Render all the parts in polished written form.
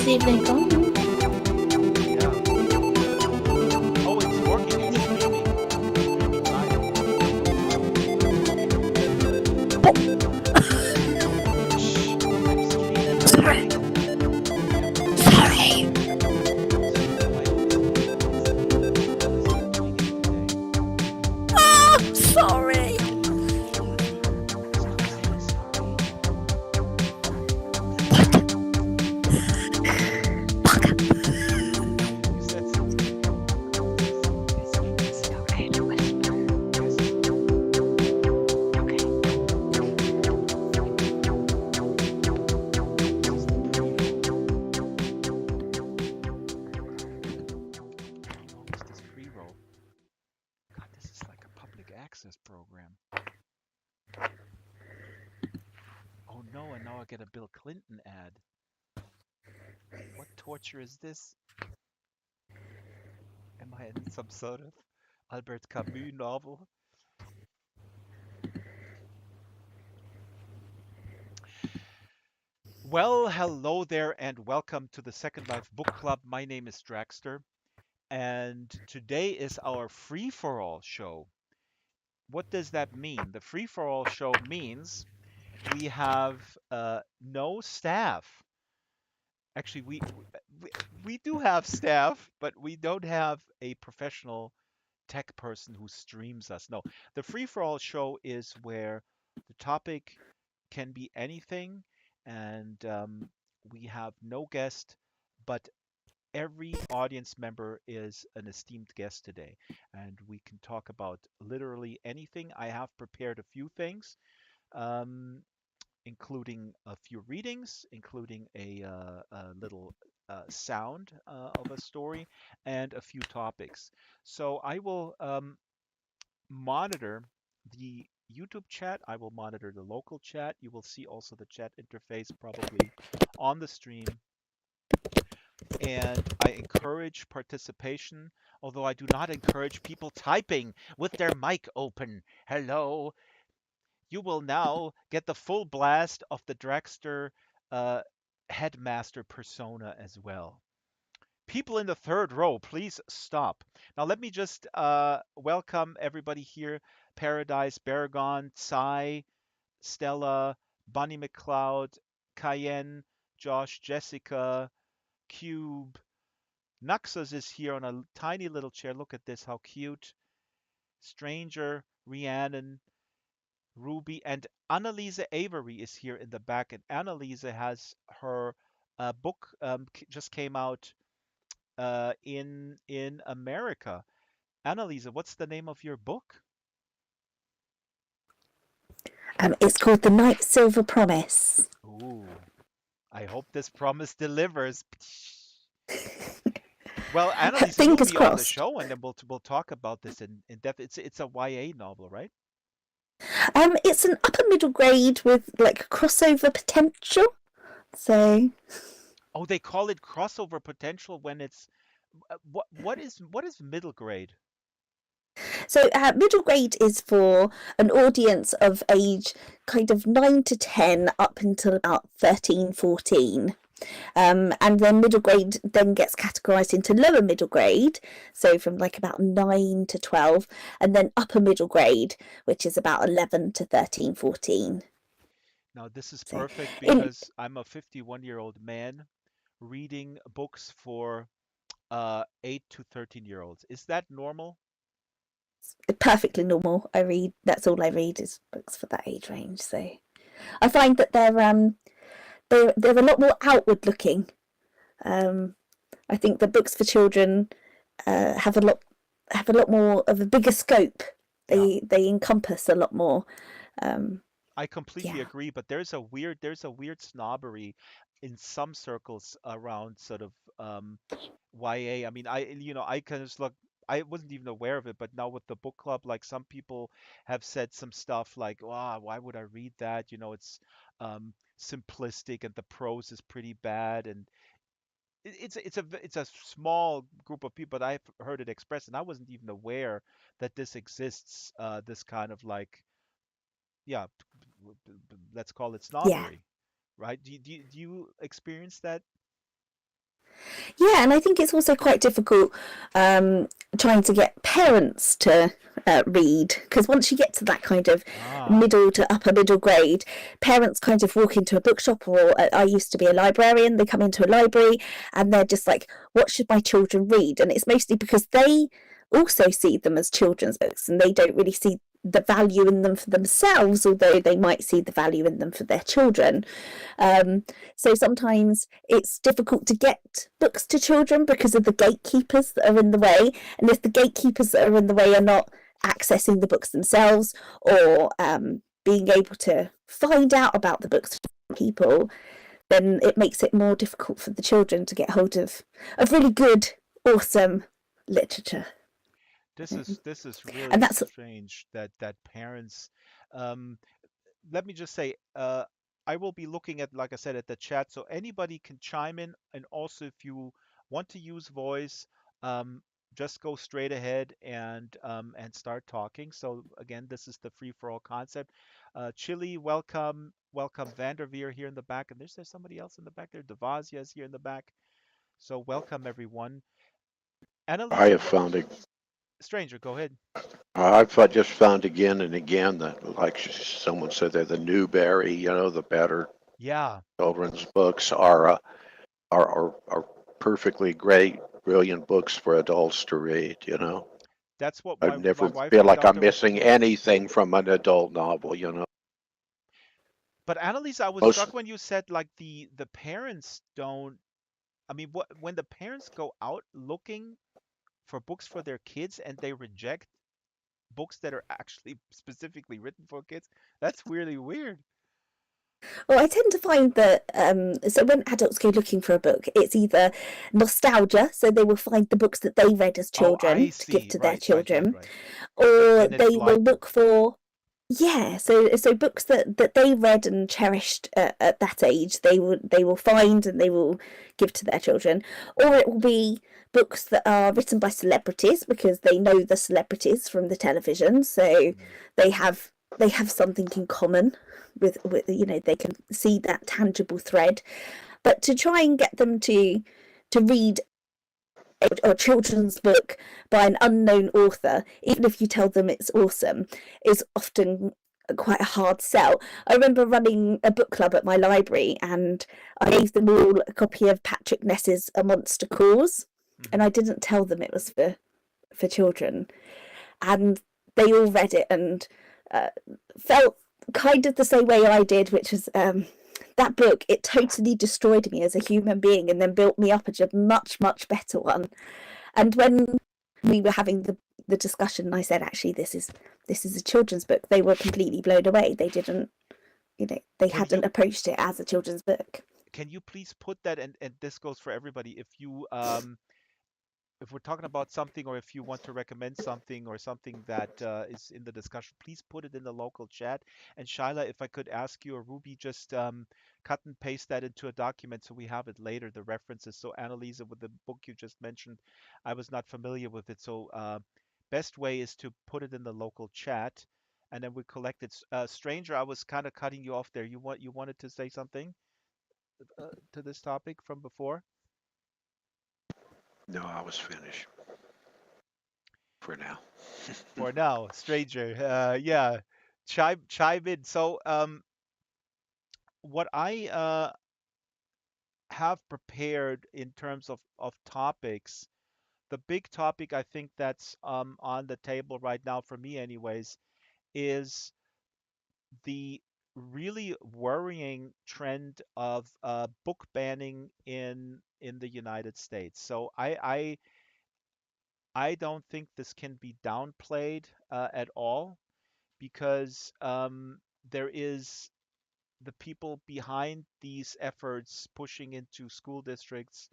see if they're gone. Yeah. Oh, it's working. It's streaming. Streaming live. Shh. I'm streaming Sorry. live. Sorry. I'm streaming live. It's not doing it today. Oh, sorry. Stop saying sorry. You said sorry. It's okay to whisper. Yes. Okay. This is the pre-roll. How long is this pre-roll? God, this is like a public access program. Oh no, and now I get a Bill Clinton ad. What torture is this? Am I in some sort of Albert Camus novel? Well, hello there and welcome to the Second Life Book Club. My name is Draxtor, and today is our free-for-all show. What does that mean? The free-for-all show means we have no staff. Actually, we we do have staff, but we don't have a professional tech person who streams us. No, the free-for-all show is where the topic can be anything, and we have no guest, but every audience member is an esteemed guest today, and we can talk about literally anything. I have prepared a few things, um, including a few readings, including a little sound of a story, and a few topics. So I will monitor the YouTube chat. I will monitor the local chat. You will see also the chat interface probably on the stream. And I encourage participation, although I do not encourage people typing with their mic open. Hello. You will now get the full blast of the Draxtor uh, headmaster persona as well. People in the third row, please stop. Now, let me just welcome everybody here. Paradise, Baragon, Sai, Stella, Bunny McCloud, Cayenne, Josh, Jessica, Cube. Nuxus is here on a tiny little chair. Look at this, how cute. Stranger, Rhiannon, Ruby, and Annalisa Avery is here in the back. And Annalisa has her book just came out in America. Annalisa, what's the name of your book? It's called The Night Silver Promise. Ooh, I hope this promise delivers. Well, Annalisa will Fingers be on the crossed. show, and then we'll talk about this in depth. It's a YA novel, right? It's an upper middle grade with like crossover potential. So Oh, they call it crossover potential when it's what is middle grade? So middle grade is for an audience of age kind of 9 to 10 up until about 13, 14. And then middle grade then gets categorized into lower middle grade, so from like about 9 to 12, and then upper middle grade, which is about 11 to 13, 14. Now, this is So perfect in because I'm a 51-year-old man reading books for 8 to 13-year-olds. Is that normal? perfectly normal. That's all I read is books for that age range. So I find that they're a lot more outward looking. I think the books for children have a lot more of a bigger scope. Yeah. They encompass a lot more. I completely Yeah, agree, but there's a weird snobbery in some circles around sort of YA. I mean, I kind of look. I wasn't even aware of it, but now with the book club, like some people have said some stuff like, "Wow, why would I read that?" It's simplistic and the prose is pretty bad, and it's a small group of people, but I've heard it expressed, and I wasn't even aware that this exists. This kind of like, yeah, let's call it yeah. snobbery, right? Do you experience that? Yeah, and I think it's also quite difficult um, trying to get parents to read, because once you get to that kind of Ah, middle to upper middle grade, parents kind of walk into a bookshop, or I used to be a librarian, they come into a library and they're just like, what should my children read? And it's mostly because they also see them as children's books and they don't really see the value in them for themselves, although they might see the value in them for their children. Um, so sometimes it's difficult to get books to children because of the gatekeepers that are in the way. And if the gatekeepers that are in the way are not accessing the books themselves, or being able to find out about the books from people, then it makes it more difficult for the children to get hold of really good, awesome literature. this is really And that's strange that parents. Um, Let me just say, I will be looking at, like I said, at the chat, so anybody can chime in, and also if you want to use voice, um, just go straight ahead and start talking. So again, this is the free for all concept. Chili, welcome, welcome, Vanderveer here in the back, and there's somebody else in the back there. Devazia is here in the back. So welcome everyone. I Annalisa, have found it. stranger, go ahead. Just found again and again that, like someone said, they're the Newbery. The better Yeah, children's books are perfectly great, brilliant books for adults to read. that's what I my never wife feel and like I'm daughter were missing saying. anything from an adult novel. But Annalise, I was Most struck when you said like the parents don't. I mean, when the parents go out looking for books for their kids and they reject books that are actually specifically written for kids, that's really weird. Well, I tend to find that so when adults go looking for a book, it's either nostalgia, so they will find the books that they read as Oh, I children to give see. to their Right, right, right, children, right. or And it's they will like, look for yeah, so books that they read and cherished at that age, they will find and they will give to their children, or it will be books that are written by celebrities because they know the celebrities from the television, so mm, they have they have something in common with they can see that tangible thread. But to try and get them to read a children's book by an unknown author, even if you tell them it's awesome, is often quite a hard sell. I remember running a book club at my library and I gave them all a copy of Patrick Ness's A Monster Calls, and hmm I didn't tell them it was for children. And they all read it and uh, felt kind of the same way I did, which was that book, it totally destroyed me as a human being and then built me up as a much, much better one. And when we were having the discussion, I said, actually, this is a children's book. They were completely blown away. They didn't, they can hadn't you approached it as a children's book. can you please put that, and this goes for everybody, if we're talking about something, or if you want to recommend something or something that is in the discussion, please put it in the local chat. And Shyla, if I could ask you, or Ruby, just cut and paste that into a document so we have it later, the references. So Annalisa, with the book you just mentioned, I was not familiar with it. So best way is to put it in the local chat, and then we collect it. Stranger, I was kind of cutting you off there. You wanted to say something to this topic from before? No, I was finished for now. For now, stranger. Yeah, chime in. So, what I have prepared in terms of topics, the big topic I think that's on the table right now for me, anyways, is the really worrying trend of book banning in the United States. So I don't think this can be downplayed at all, because there is the people behind these efforts pushing into school districts.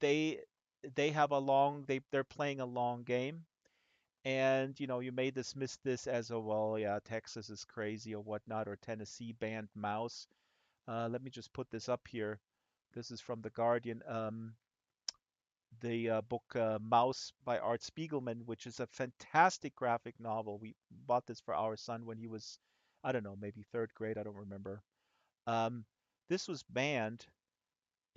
They they have a long they're playing a long game, and you may dismiss this as a, well, yeah, Texas is crazy or whatnot, or Tennessee banned mouse. Let me just put this up here. This is from the Guardian. The book Mouse by Art Spiegelman, which is a fantastic graphic novel. We bought this for our son when he was, I don't know, maybe third grade. I don't remember. Um, this was banned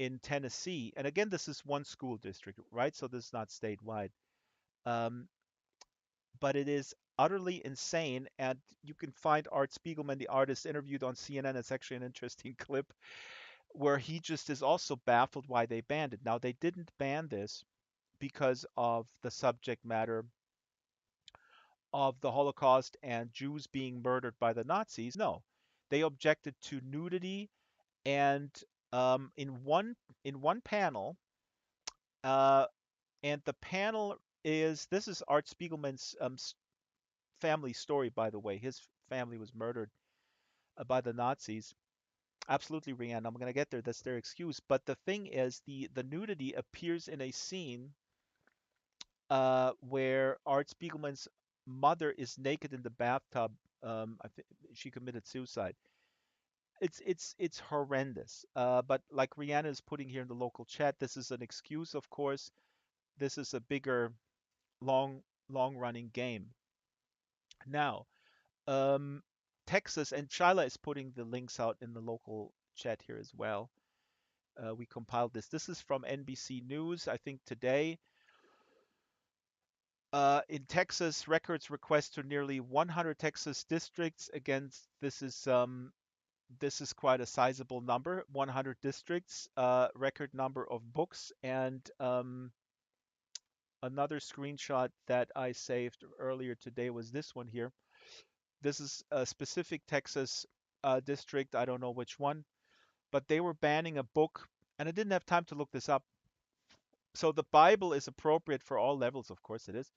in Tennessee. And again, this is one school district, right? So this is not statewide. Um, but it is utterly insane. And you can find Art Spiegelman, the artist, interviewed on CNN. It's actually an interesting clip where he just is also baffled why they banned it. Now, they didn't ban this because of the subject matter of the Holocaust and Jews being murdered by the Nazis. No, they objected to nudity, and in one panel, uh, and the panel is this is Art Spiegelman's family story, by the way. His family was murdered by the Nazis. Absolutely, Rianne. I'm going to get there. That's their excuse. But the thing is, the nudity appears in a scene where Art Spiegelman's mother is naked in the bathtub. I think she committed suicide. It's horrendous. But like Rihanna is putting here in the local chat, this is an excuse, of course. This is a bigger, long, long-running game. Now, um, Texas and Shyla is putting the links out in the local chat here as well. We compiled this. This is from NBC News, I think today. In Texas, records request to nearly 100 Texas districts. Again, this is quite a sizable number. 100 districts, record number of books, and another screenshot that I saved earlier today was this one here. This is a specific Texas district. I don't know which one, but they were banning a book, and I didn't have time to look this up. So the Bible is appropriate for all levels, of course it is.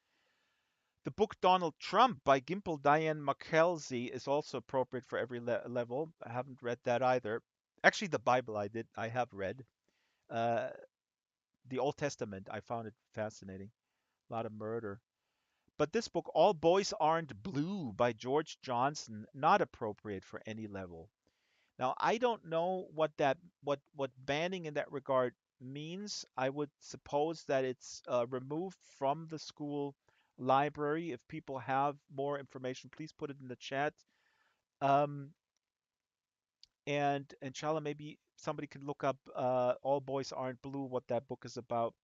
The book Donald Trump by Gimple Diane McKelvey is also appropriate for every level. I haven't read that either. Actually, the Bible I have read. Uh, the Old Testament, I found it fascinating. A lot of murder. But this book, All Boys Aren't Blue by George Johnson, not appropriate for any level. Now, I don't know what banning in that regard means. I would suppose that it's removed from the school library. If people have more information, please put it in the chat. Um, and inshallah, maybe somebody can look up All Boys Aren't Blue, what that book is about.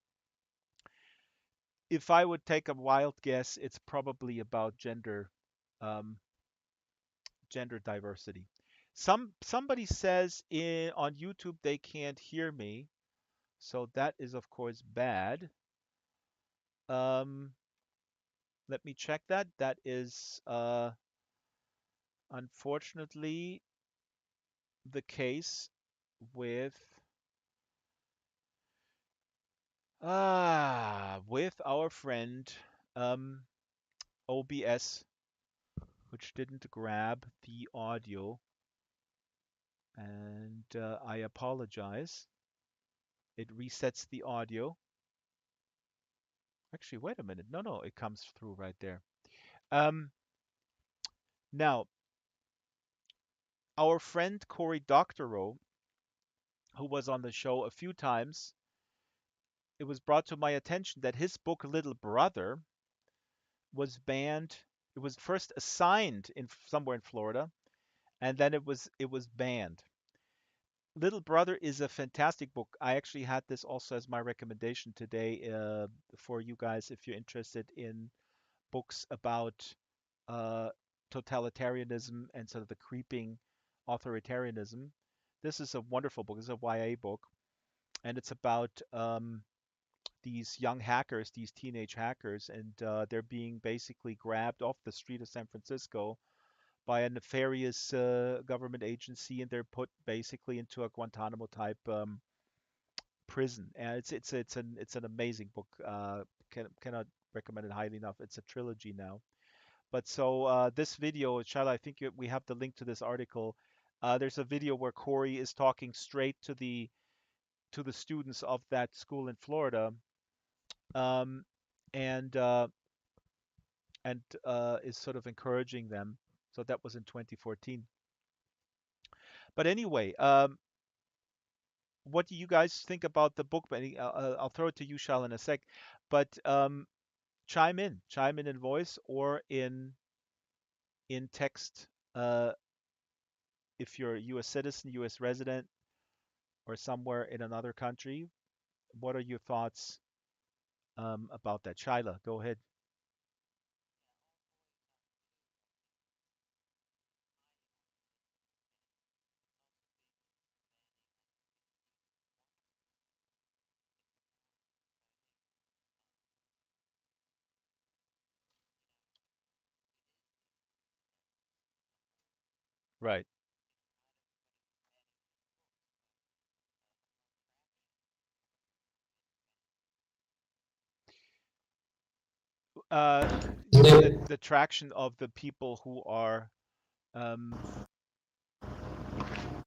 If I would take a wild guess, it's probably about um, gender diversity. Somebody says on YouTube they can't hear me. So that is, of course, bad. Um, Let me check that. That is unfortunately the case with with our friend OBS, which didn't grab the audio, and I apologize. It resets the audio. Actually, wait a minute. No, it comes through right there. Um, Now, our friend Cory Doctorow, who was on the show a few times, it was brought to my attention that his book Little Brother was banned. It was first assigned in somewhere in Florida, and then it was banned. Little Brother is a fantastic book. I actually had this also as my recommendation today for you guys if you're interested in books about uh, totalitarianism and sort of the creeping authoritarianism. This is a wonderful book. It's a YA book, and it's about these young hackers, these teenage hackers, and they're being basically grabbed off the street of San Francisco by a nefarious government agency, and they're put basically into a Guantanamo type prison. And it's an amazing book. Cannot recommend it highly enough. It's a trilogy now. But so this video, Shala, I think we have the link to this article. There's a video where Cory is talking straight to the students of that school in Florida, um, and is sort of encouraging them. So that was in 2014. But anyway, what do you guys think about the book? I'll throw it to you, Shal, in a sec. But chime in voice or in text, if you're a U.S. citizen, U.S. resident, or somewhere in another country. What are your thoughts about that? Shyla, go ahead. Right. You Isn't mean it? the traction of the people who are um,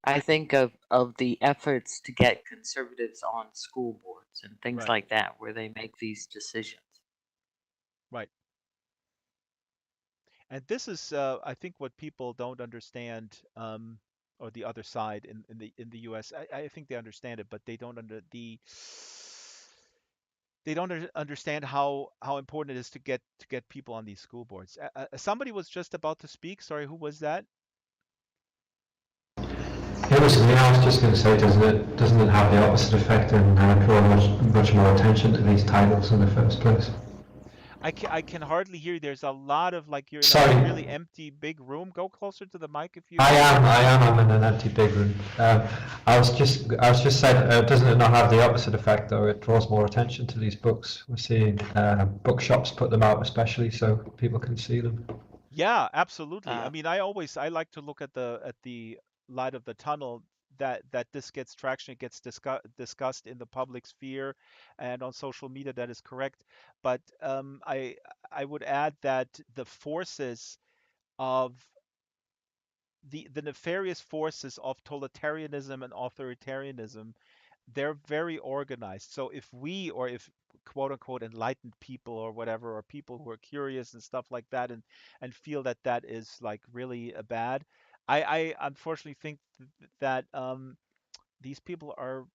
I think of the efforts to get conservatives on school boards and things right, like that, where they make these decisions. right. And this is, I think, what people don't understand, or the other side in the U.S. I think they understand it, but they don't understand how important it is to get people on these school boards. Somebody was just about to speak. Sorry, who was that? It was me. I was just going to say, doesn't it have the opposite effect and draw much more attention to these titles in the first place? I can hardly hear you. There's a lot of like you're in a Sorry, really empty big room. Go closer to the mic if you. I am in an empty big room. I was just saying, doesn't it not have the opposite effect though? It draws more attention to these books. We're seeing bookshops put them out, especially so people can see them. Yeah, absolutely. I Uh, mean, I like to look at the light of the tunnel that this gets traction, it gets discussed in the public sphere and on social media. That is correct. But I would add that the forces of the nefarious forces of totalitarianism and authoritarianism, they're very organized. So if we, or if quote unquote enlightened people or whatever, or people who are curious and stuff like that, and feel that that is like really bad, I unfortunately think that these people are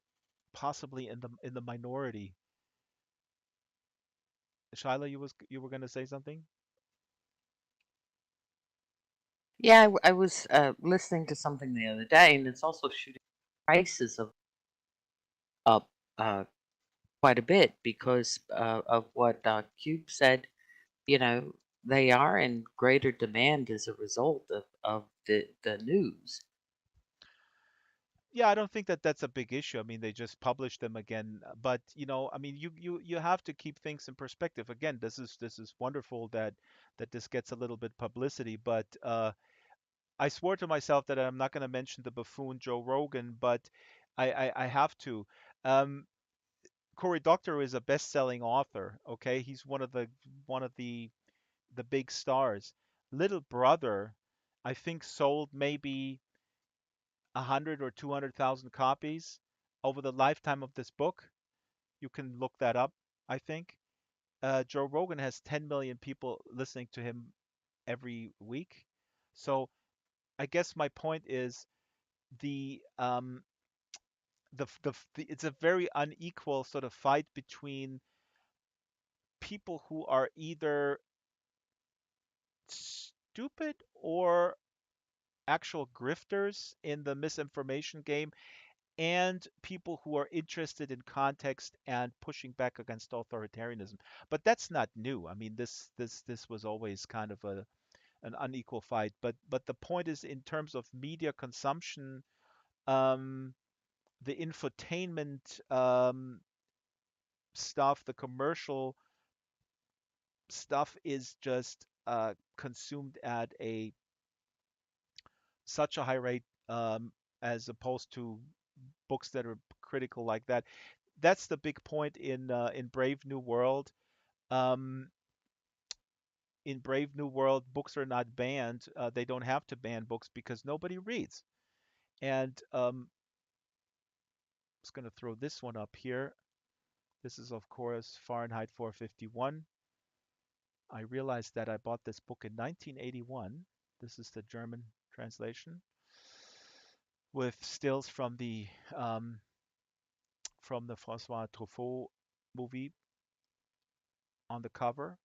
possibly in the minority. Shyla, you were going to say something? yeah, I was listening to something the other day, and it's also shooting prices of up quite a bit because of what Cube said. You know, they are in greater demand as a result of the news. Yeah, I don't think that that's a big issue. I mean, they just published them again, but I mean, you have to keep things in perspective. Again, this is wonderful that this gets a little bit publicity, but I swore to myself that I'm not going to mention the buffoon Joe Rogan, but I have to. Um, Cory Doctorow is a best-selling author. Okay, he's one of the big stars. Little Brother, I think sold maybe 100 or 200,000 copies over the lifetime of this book. You can look that up, I think. Joe Rogan has 10 million people listening to him every week. So I guess my point is the it's a very unequal sort of fight between people who are either stupid or actual grifters in the misinformation game, and people who are interested in context and pushing back against authoritarianism. But that's not new. I mean, this was always kind of an unequal fight. But the point is, in terms of media consumption, um, the infotainment stuff, the commercial stuff is just consumed at a such a high rate, as opposed to books that are critical like that. That's the big point in Brave New World. Um, in Brave New World, books are not banned. They don't have to ban books because nobody reads. And I was going to throw this one up here. This is, of course, Fahrenheit 451. I realized that I bought this book in 1981. This is the German translation with stills from the Francois Truffaut movie on the cover.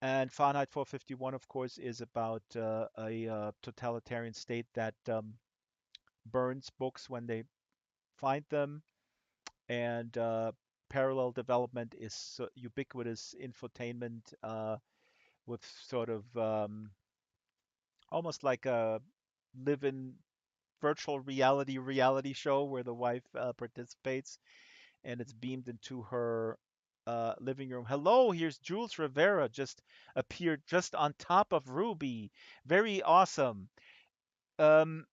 And Fahrenheit 451, of course, is about a totalitarian state that burns books when they find them. And parallel development is ubiquitous infotainment with sort of almost like a live-in virtual reality show where the wife participates and it's beamed into her living room. Hello, here's Jules Rivera just appeared just on top of Ruby. Very awesome. Um,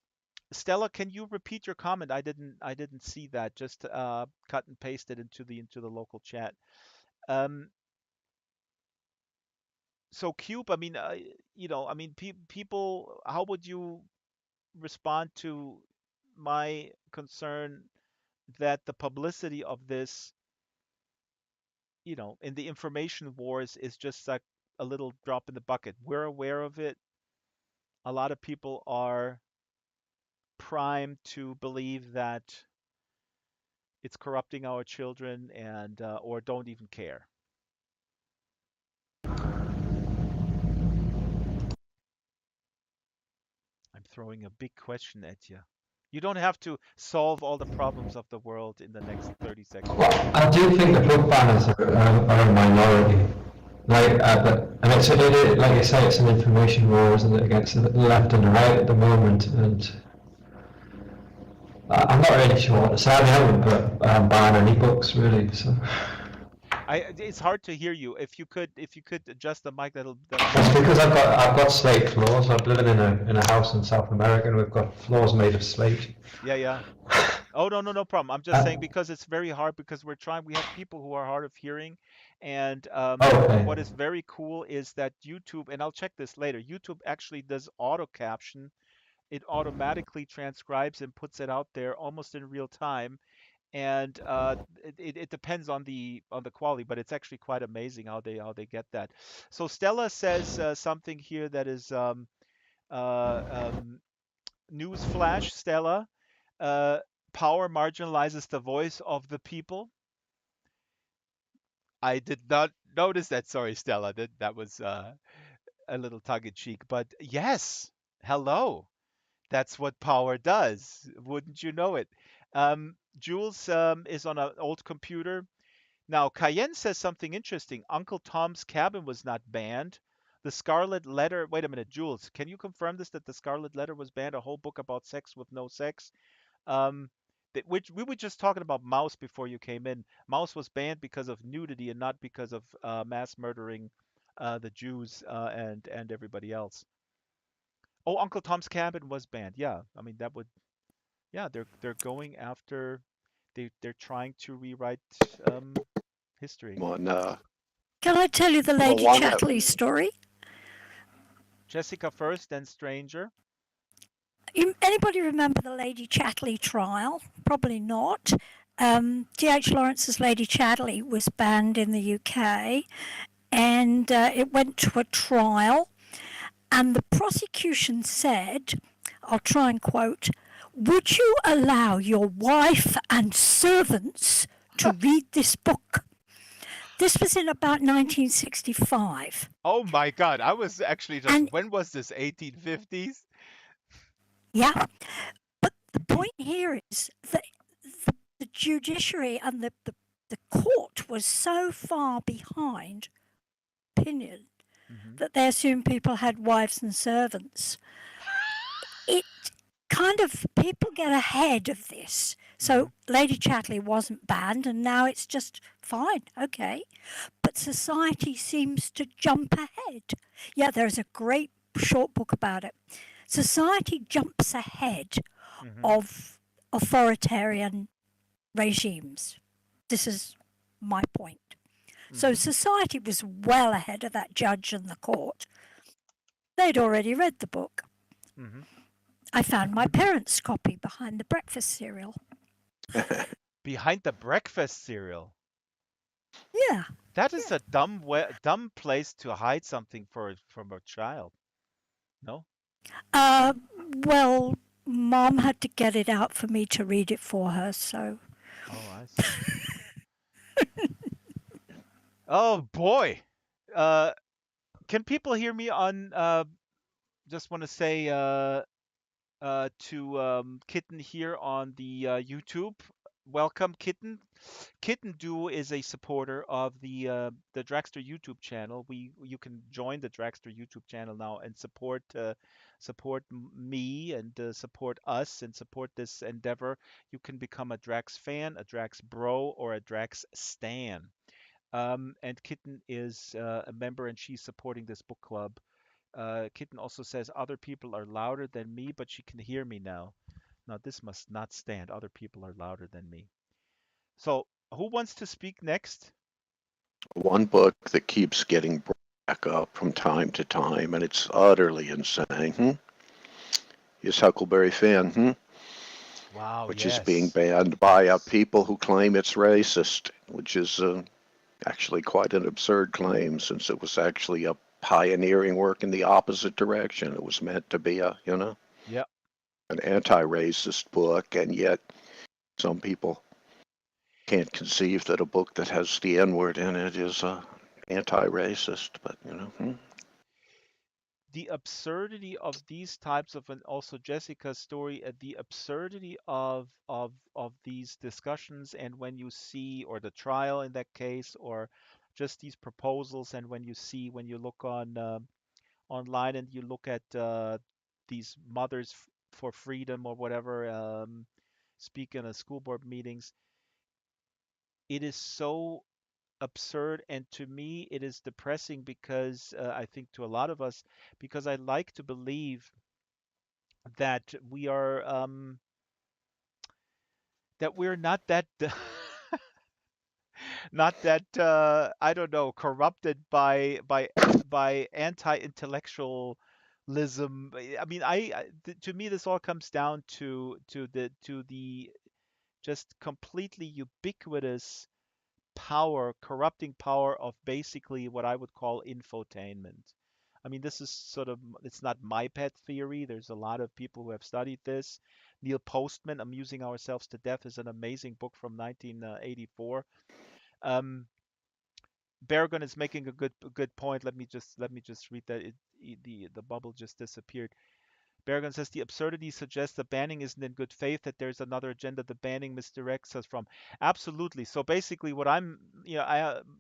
Stella, can you repeat your comment? I didn't see that. Just cut and paste it into the local chat. Um, so Cube, I mean, I mean, people, how would you respond to my concern that the publicity of this, in the information wars is just like a little drop in the bucket. We're aware of it. A lot of people are primed to believe that it's corrupting our children and or don't even care. I'm throwing a big question at you. You don't have to solve all the problems of the world in the next 30 seconds. Well, I do think the book banners are a minority. And like you say, it's an information war, isn't it, against the left and the right at the moment. And I'm not really sure what to say. I mean, I wouldn't ban any books really. So It's hard to hear you. If you could adjust the mic, that'll that's because I've got slate floors. I'm living in a house in South America, and we've got floors made of slate. Yeah. Oh, no problem. I'm just saying because it's very hard because we have people who are hard of hearing, and Okay. what is very cool is that YouTube, and I'll check this later, YouTube actually does auto caption. It automatically transcribes and puts it out there almost in real time, and it depends on the quality, but it's actually quite amazing how they get that. So Stella says something here that is news flash, Stella. Uh, Power marginalizes the voice of the people. I did not notice that. Sorry, Stella. That was a little tongue in cheek. But yes, hello. That's what power does. Wouldn't you know it? Jules is on an old computer. Now, Cayenne says something interesting. Uncle Tom's Cabin was not banned. The Scarlet Letter. Wait a minute, Jules. Can you confirm this that the Scarlet Letter was banned? A whole book about sex with no sex. Um, which we were just talking about Mouse before you came in. Mouse was banned because of nudity and not because of mass murdering the Jews and everybody else. Oh, Uncle Tom's Cabin was banned. Yeah, I mean that would. Yeah, they're going after. They're trying to rewrite history. One, Can I tell you the well, Lady one, Chatterley story? Jessica first, then Stranger. Anybody remember the Lady Chatterley trial? Probably not. D.H. Lawrence's Lady Chatterley was banned in the UK, and it went to a trial, and the prosecution said, I'll try and quote, "Would you allow your wife and servants to read this book?" This was in about 1965. Oh my God, I was actually just. And When was this? 1850s? yeah, but the point here is that the judiciary and the court was so far behind opinion that they assumed people had wives and servants. It kind of, people get ahead of this. So Lady Chatterley wasn't banned, and now it's just fine, okay. But society seems to jump ahead. Yeah, there's a great short book about it. Society jumps ahead of authoritarian regimes. This is my point. So society was well ahead of that judge and the court. They'd already read the book. I found my parents' copy behind the breakfast cereal. Behind the breakfast cereal. Yeah. That is a dumb place to hide something from a child. No? Well, Mom had to get it out for me to read it for her, so. Oh, I see. Oh boy. Can people hear me on just want to say to Kitten here on the YouTube. Welcome, Kitten. Kitten Duo is a supporter of the Draxtor YouTube channel. You can join the Draxtor YouTube channel now and support me and support us and support this endeavor. You can become a Drax fan, a Drax bro, or a Drax stan. And Kitten is a member and she's supporting this book club. Kitten also says other people are louder than me, but she can hear me now. Now this must not stand. Other people are louder than me. So who wants to speak next? One book that keeps getting brought back up from time to time, and it's utterly insane, is Huckleberry Finn, Wow, which is being banned by people who claim it's racist, which is actually quite an absurd claim, since it was actually a pioneering work in the opposite direction. It was meant to be Yep. an anti-racist book, and yet some people can't conceive that a book that has the N-word in it is anti-racist, but The absurdity of these types of, and also Jessica's story, the absurdity of these discussions, and when you see, or the trial in that case, or just these proposals, and when you look on online and you look at these mothers for freedom or whatever speak in a school board meetings, it is so absurd, and to me it is depressing because I think to a lot of us, because I like to believe that we're not that not that I don't know, corrupted by anti-intellectualism. I mean, to me this all comes down to the just completely ubiquitous power, corrupting power of basically what I would call infotainment. I mean, this is sort of, it's not my pet theory. There's a lot of people who have studied this. Neil Postman, Amusing Ourselves to Death, is an amazing book from 1984. Berrigan is making a good point. Let me just read that. The bubble just disappeared. Berrigan says the absurdity suggests that banning isn't in good faith, that there's another agenda the banning misdirects us from. Absolutely. So basically what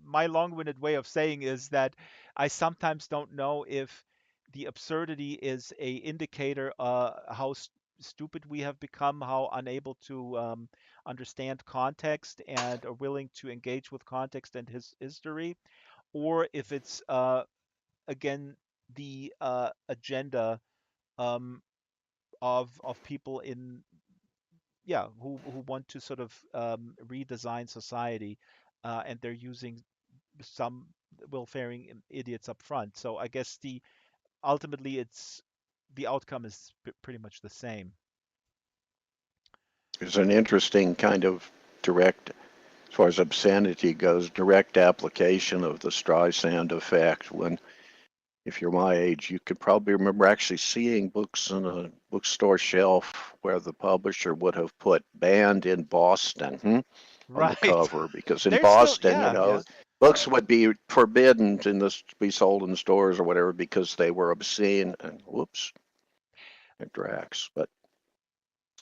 my long-winded way of saying is that I sometimes don't know if the absurdity is a indicator how stupid we have become, how unable to understand context and are willing to engage with context and his history, or if it's again the agenda um, of people who want to sort of redesign society, and they're using some welfaring idiots up front. So I guess ultimately the outcome is pretty much the same. There's an interesting kind of direct, as far as obscenity goes, direct application of the Streisand effect. When, if you're my age, you could probably remember actually seeing books on a bookstore shelf where the publisher would have put "banned in Boston" on Right. the cover, because in There's Boston, still, books would be forbidden to be sold in stores or whatever because they were obscene. And whoops, at Drax, but.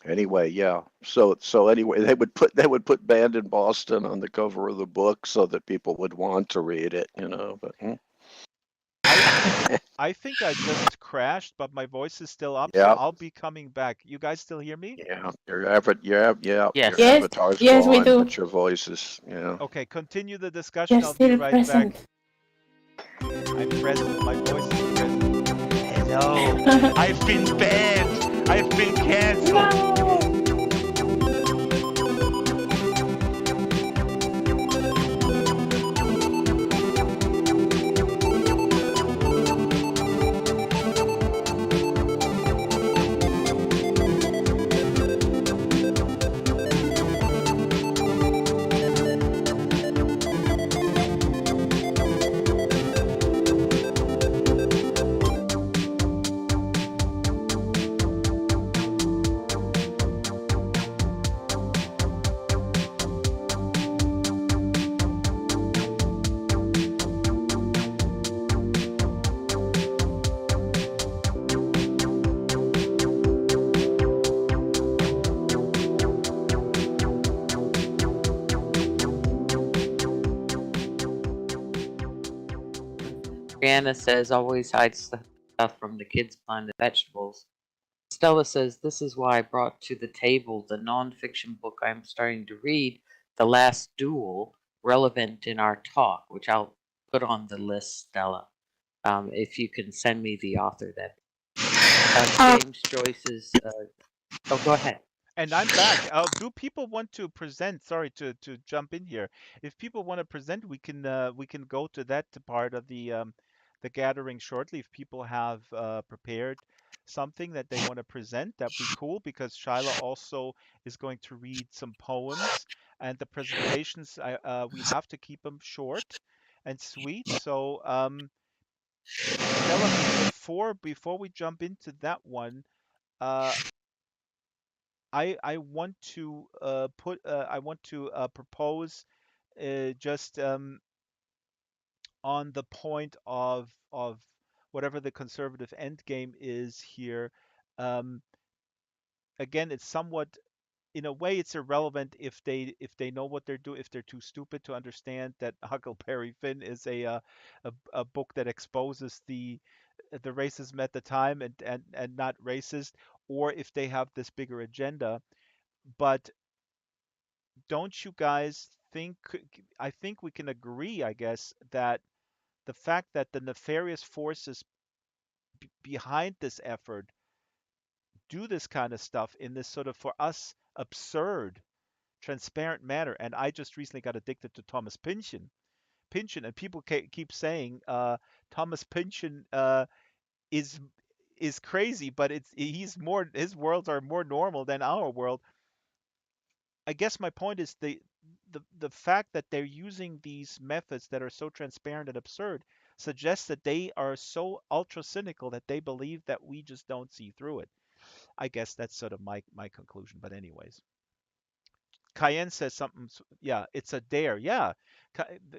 Anyway, yeah. So anyway, they would put "Banned in Boston" on the cover of the book so that people would want to read it, But I think I just crashed, but my voice is still up, so Yeah. I'll be coming back. You guys still hear me? yeah, your Yes. avatar's Yes, we gone, do. but your voice is, Okay, continue the discussion. You're I'll be still right present. back. I'm present. My voice is present. Hello. I've been banned. I've been canceled. No. Brianna says, always hide stuff from the kids behind the vegetables. Stella says, this is why I brought to the table the nonfiction book I'm starting to read, The Last Duel, relevant in our talk, which I'll put on the list, Stella. If you can send me the author, that James Joyce's. Oh, go ahead. And I'm back. Do people want to present? Sorry to jump in here. If people want to present, we can go to that part of the gathering shortly. If people have prepared something that they want to present, that'd be cool, because Shyla also is going to read some poems, and the presentations we have to keep them short and sweet. So Stella, before we jump into that one, I want to propose just on the point of whatever the conservative end game is here. Um, Again, it's somewhat, in a way, it's irrelevant if they know what they're doing, if they're too stupid to understand that Huckleberry Finn is a book that exposes the racism at the time, and not racist, or if they have this bigger agenda. But don't you guys think, I think we can agree, I guess, that the fact that the nefarious forces behind this effort do this kind of stuff in this sort of, for us, absurd, transparent manner. And I just recently got addicted to Thomas Pynchon. And people keep saying Thomas Pynchon is crazy, but his worlds are more normal than our world. I guess my point is the fact that they're using these methods that are so transparent and absurd suggests that they are so ultra cynical that they believe that we just don't see through it. I guess that's sort of my conclusion. But anyways, Cayenne says something. Yeah, it's a dare. Yeah,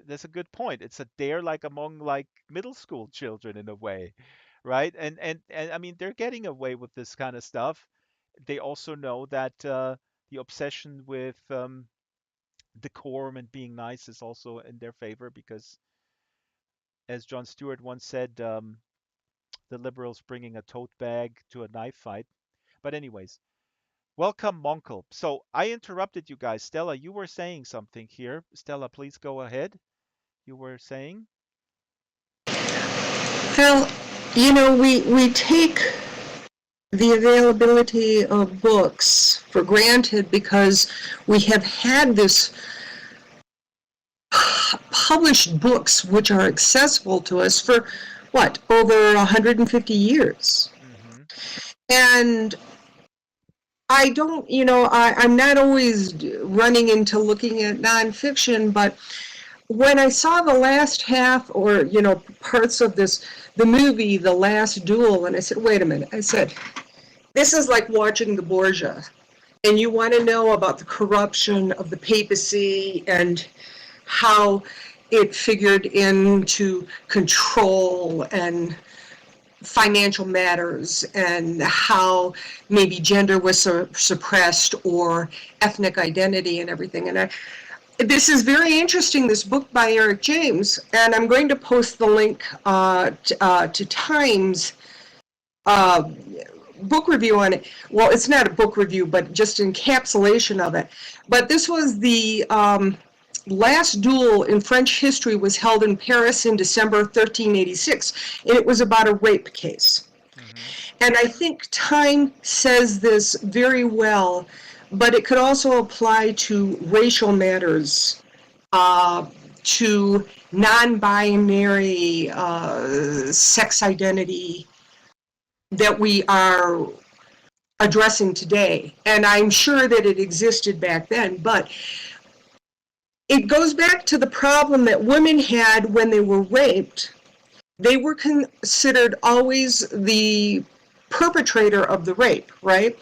that's a good point. It's a dare, like among like middle school children in a way, right? And I mean, they're getting away with this kind of stuff. They also know that the obsession with decorum and being nice is also in their favor, because, as Jon Stewart once said, the liberals bringing a tote bag to a knife fight. But anyways, welcome, Mccall. So I interrupted you guys. Stella, you were saying something here. Stella, please go ahead. You were saying? Well, we take the availability of books for granted because we have had this published books which are accessible to us for, over 150 years. And I don't, I'm not always running into looking at nonfiction, but when I saw the last half or, parts of the movie, The Last Duel, and I said, wait a minute, I said, this is like watching the Borgia, and you want to know about the corruption of the papacy and how it figured into control and financial matters, and how maybe gender was suppressed, or ethnic identity and everything. And this is very interesting, this book by Eric James, and I'm going to post the link to Times book review on it. Well, it's not a book review, but just encapsulation of it. But this was the Last Duel in French history, was held in Paris in December 1386, and it was about a rape case. And I think Time says this very well, but it could also apply to racial matters, to non-binary sex identity that we are addressing today. And I'm sure that it existed back then, but it goes back to the problem that women had when they were raped. They were considered always the perpetrator of the rape, right?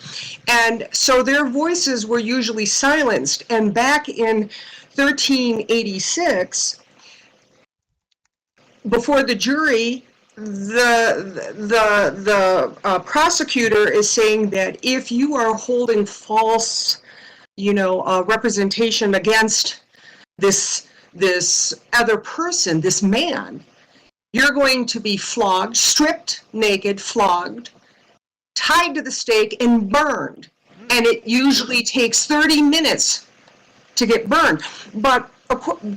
And so their voices were usually silenced. And back in 1386, before the jury, the prosecutor is saying that if you are holding false, representation against this other person, this man, you're going to be flogged, stripped naked, flogged, tied to the stake, and burned. And it usually takes 30 minutes to get burned. But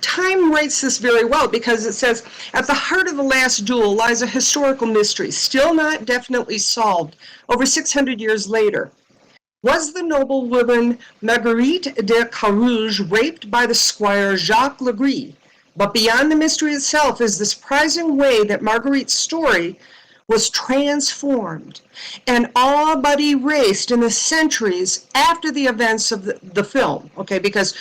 time writes this very well, because it says, at the heart of the last duel lies a historical mystery, still not definitely solved, over 600 years later. Was the noblewoman Marguerite de Carouge raped by the squire Jacques Legris? But beyond the mystery itself is the surprising way that Marguerite's story was transformed and all but erased in the centuries after the events of the film, okay, because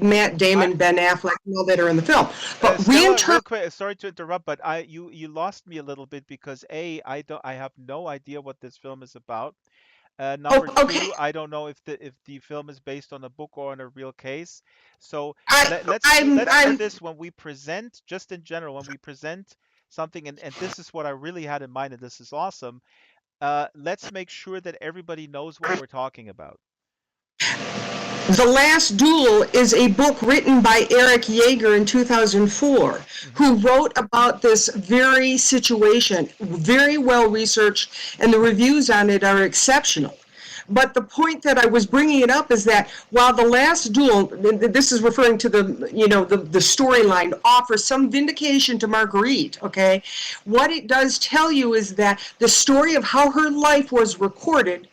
Matt Damon, Ben Affleck, and all that are in the film. But Stella, real quick, sorry to interrupt, but you lost me a little bit because I have no idea what this film is about. Number okay. two, I don't know if the film is based on a book or on a real case. So let's do this when we present, just in general, when we present something, and this is what I really had in mind, and this is awesome. Let's make sure that everybody knows what we're talking about. The Last Duel is a book written by Eric Yeager in 2004, who wrote about this very situation, very well researched, and the reviews on it are exceptional. But the point that I was bringing it up is that while The Last Duel, this is referring to the storyline, offers some vindication to Marguerite, okay, what it does tell you is that the story of how her life was recorded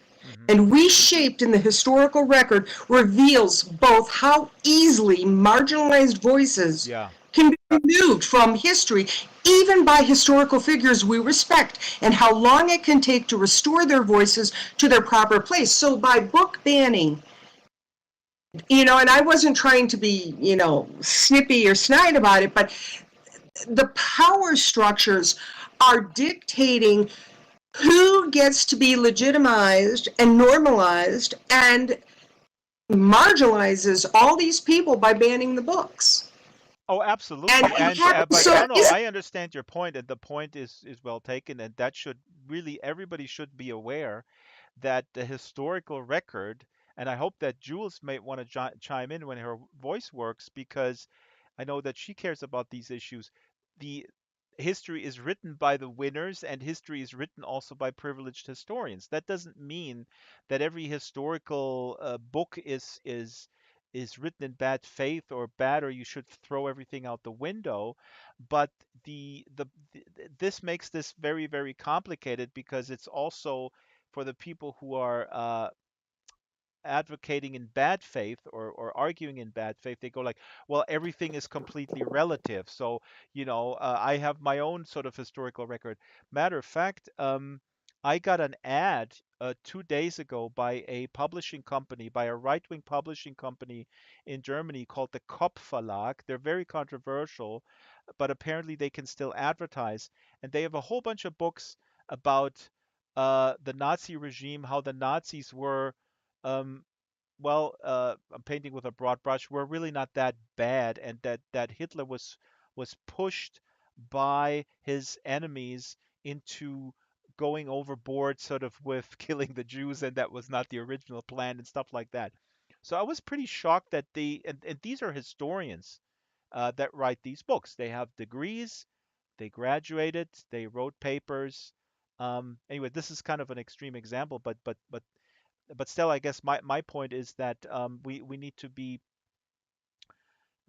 and reshaped in the historical record reveals both how easily marginalized voices can be removed from history, even by historical figures we respect, and how long it can take to restore their voices to their proper place. So by book banning, and I wasn't trying to be, snippy or snide about it, but the power structures are dictating who gets to be legitimized and normalized and marginalizes all these people by banning the books. Oh, absolutely. But I understand your point, and the point is well taken, and that should really, everybody should be aware that the historical record, and I hope that Jules may want to chime in when her voice works, because I know that she cares about these issues. The history is written by the winners, and history is written also by privileged historians. That doesn't mean that every historical book is written in bad faith or bad, or you should throw everything out the window. But this makes this very, very complicated, because it's also for the people who are advocating in bad faith, or arguing in bad faith. They go like, well, everything is completely relative. So, I have my own sort of historical record. Matter of fact, I got an ad 2 days ago by a publishing company, by a right-wing publishing company in Germany called the Kopp Verlag. They're very controversial, but apparently they can still advertise. And they have a whole bunch of books about the Nazi regime, how the Nazis were, um, I'm painting with a broad brush, were really not that bad, and that Hitler was pushed by his enemies into going overboard, sort of with killing the Jews, and that was not the original plan, and stuff like that. So I was pretty shocked that and these are historians that write these books. They have degrees, they graduated, they wrote papers. Anyway, this is kind of an extreme example, but still, I guess my point is that we need to be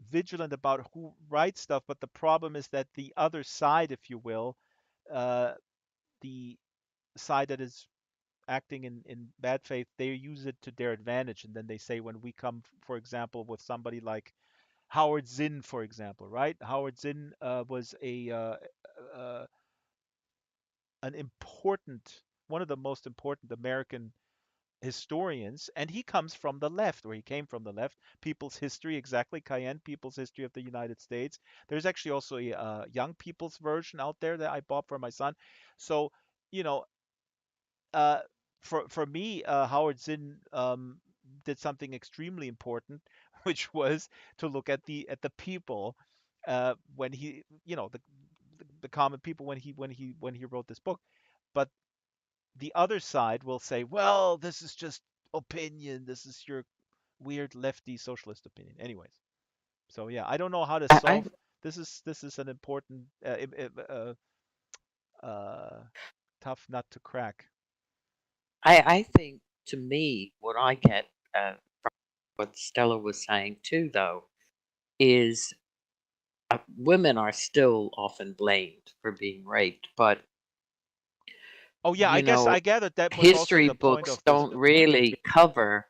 vigilant about who writes stuff. But the problem is that the other side, if you will, the side that is acting in bad faith, they use it to their advantage, and then they say, when we come, for example, with somebody like Howard Zinn, for example, right? Howard Zinn was an important, one of the most important American historians, and he comes from the left, or he came from the left. People's History, exactly, Cayenne, People's History of the United States. There's actually also a young people's version out there that I bought for my son. So, you know, uh, for me, Howard Zinn did something extremely important, which was to look at the people when he, the common people, when he wrote this book. But the other side will say, well, this is just opinion. This is your weird lefty socialist opinion. Anyways, so yeah, I don't know how to I, solve This is an important, tough nut to crack. I think, to me, what I get from what Stella was saying too, though, is women are still often blamed for being raped, but Oh yeah, I guess I gathered that was also history the point books of this don't book. really cover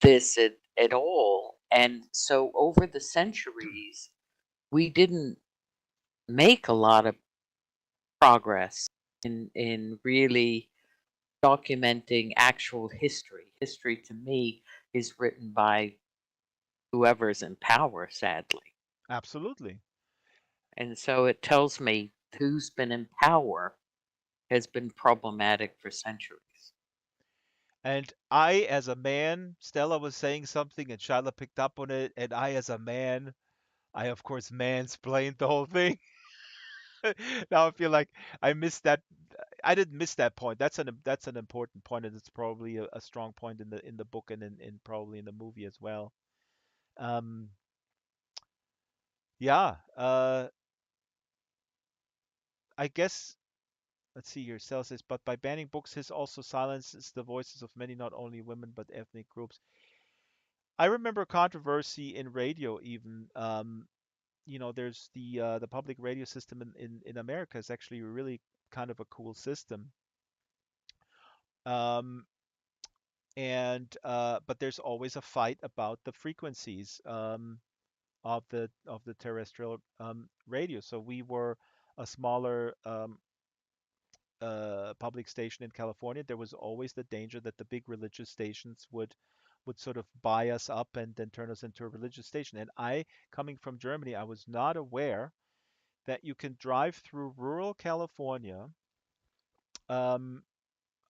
this at all. And so over the centuries, we didn't make a lot of progress in really documenting actual history. History, to me, is written by whoever's in power, sadly. Absolutely. And so it tells me who's been in power has been problematic for centuries. And I, as a man, Stella was saying something and Shyla picked up on it, and I, as a man, I of course mansplained the whole thing. Now I feel like I missed that. I didn't miss that point. That's an important point, and it's probably a strong point in the book and in probably in the movie as well. Um, yeah. I guess let's see here. Stella says, but by banning books, his also silences the voices of many, not only women but ethnic groups. I remember controversy in radio even. There's the public radio system in America is actually really kind of a cool system. Um, and But there's always a fight about the frequencies of the terrestrial radio. So we were a smaller public station in California. There was always the danger that the big religious stations would sort of buy us up and then turn us into a religious station. And I, coming from Germany, I was not aware that you can drive through rural California. Um,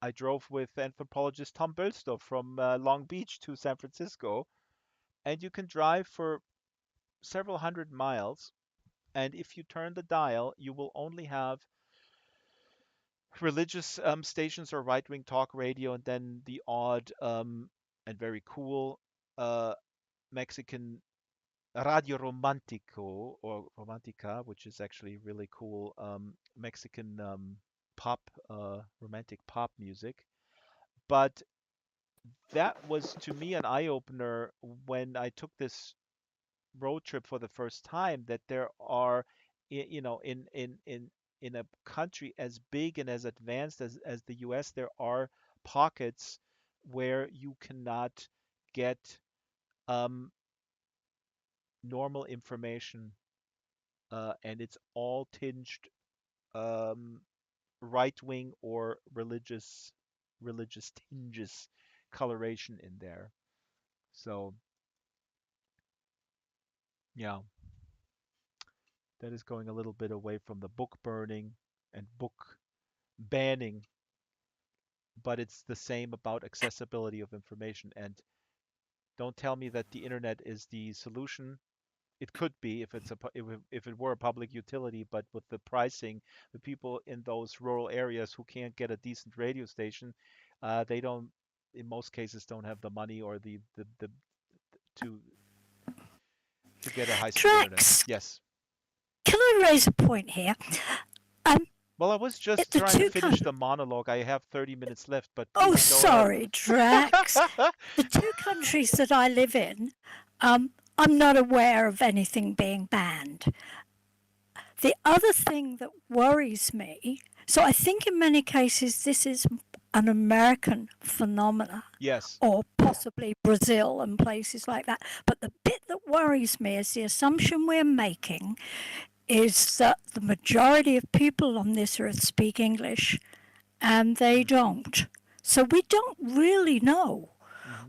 I drove with anthropologist Tom Bölstow from Long Beach to San Francisco, and you can drive for several hundred miles. And if you turn the dial, you will only have religious stations or right-wing talk radio, and then the odd and very cool uh, Mexican Radio Romantico or Romantica, which is actually really cool Mexican pop, romantic pop music. But that was to me an eye opener when I took this road trip for the first time. That there are, in a country as big and as advanced as the U.S., there are pockets where you cannot get um, normal information, and it's all tinged um, right wing or religious tinges coloration in there. So yeah, that is going a little bit away from the book burning and book banning, but it's the same about accessibility of information. And don't tell me that the internet is the solution. It could be if if it were a public utility, but with the pricing, the people in those rural areas who can't get a decent radio station, they don't, in most cases, don't have the money or the to get a high-speed internet. Drax, Yes. can I raise a point here? Um, Well, I was just the trying to two finish coun- the monologue. I have 30 minutes left, but Oh, please go sorry, Drax. ahead. The two countries that I live in, I'm not aware of anything being banned. The other thing that worries me, so I think in many cases this is an American phenomena, Yes. or possibly Brazil and places like that. But the bit that worries me is the assumption we're making is that the majority of people on this earth speak English and they don't. So we don't really know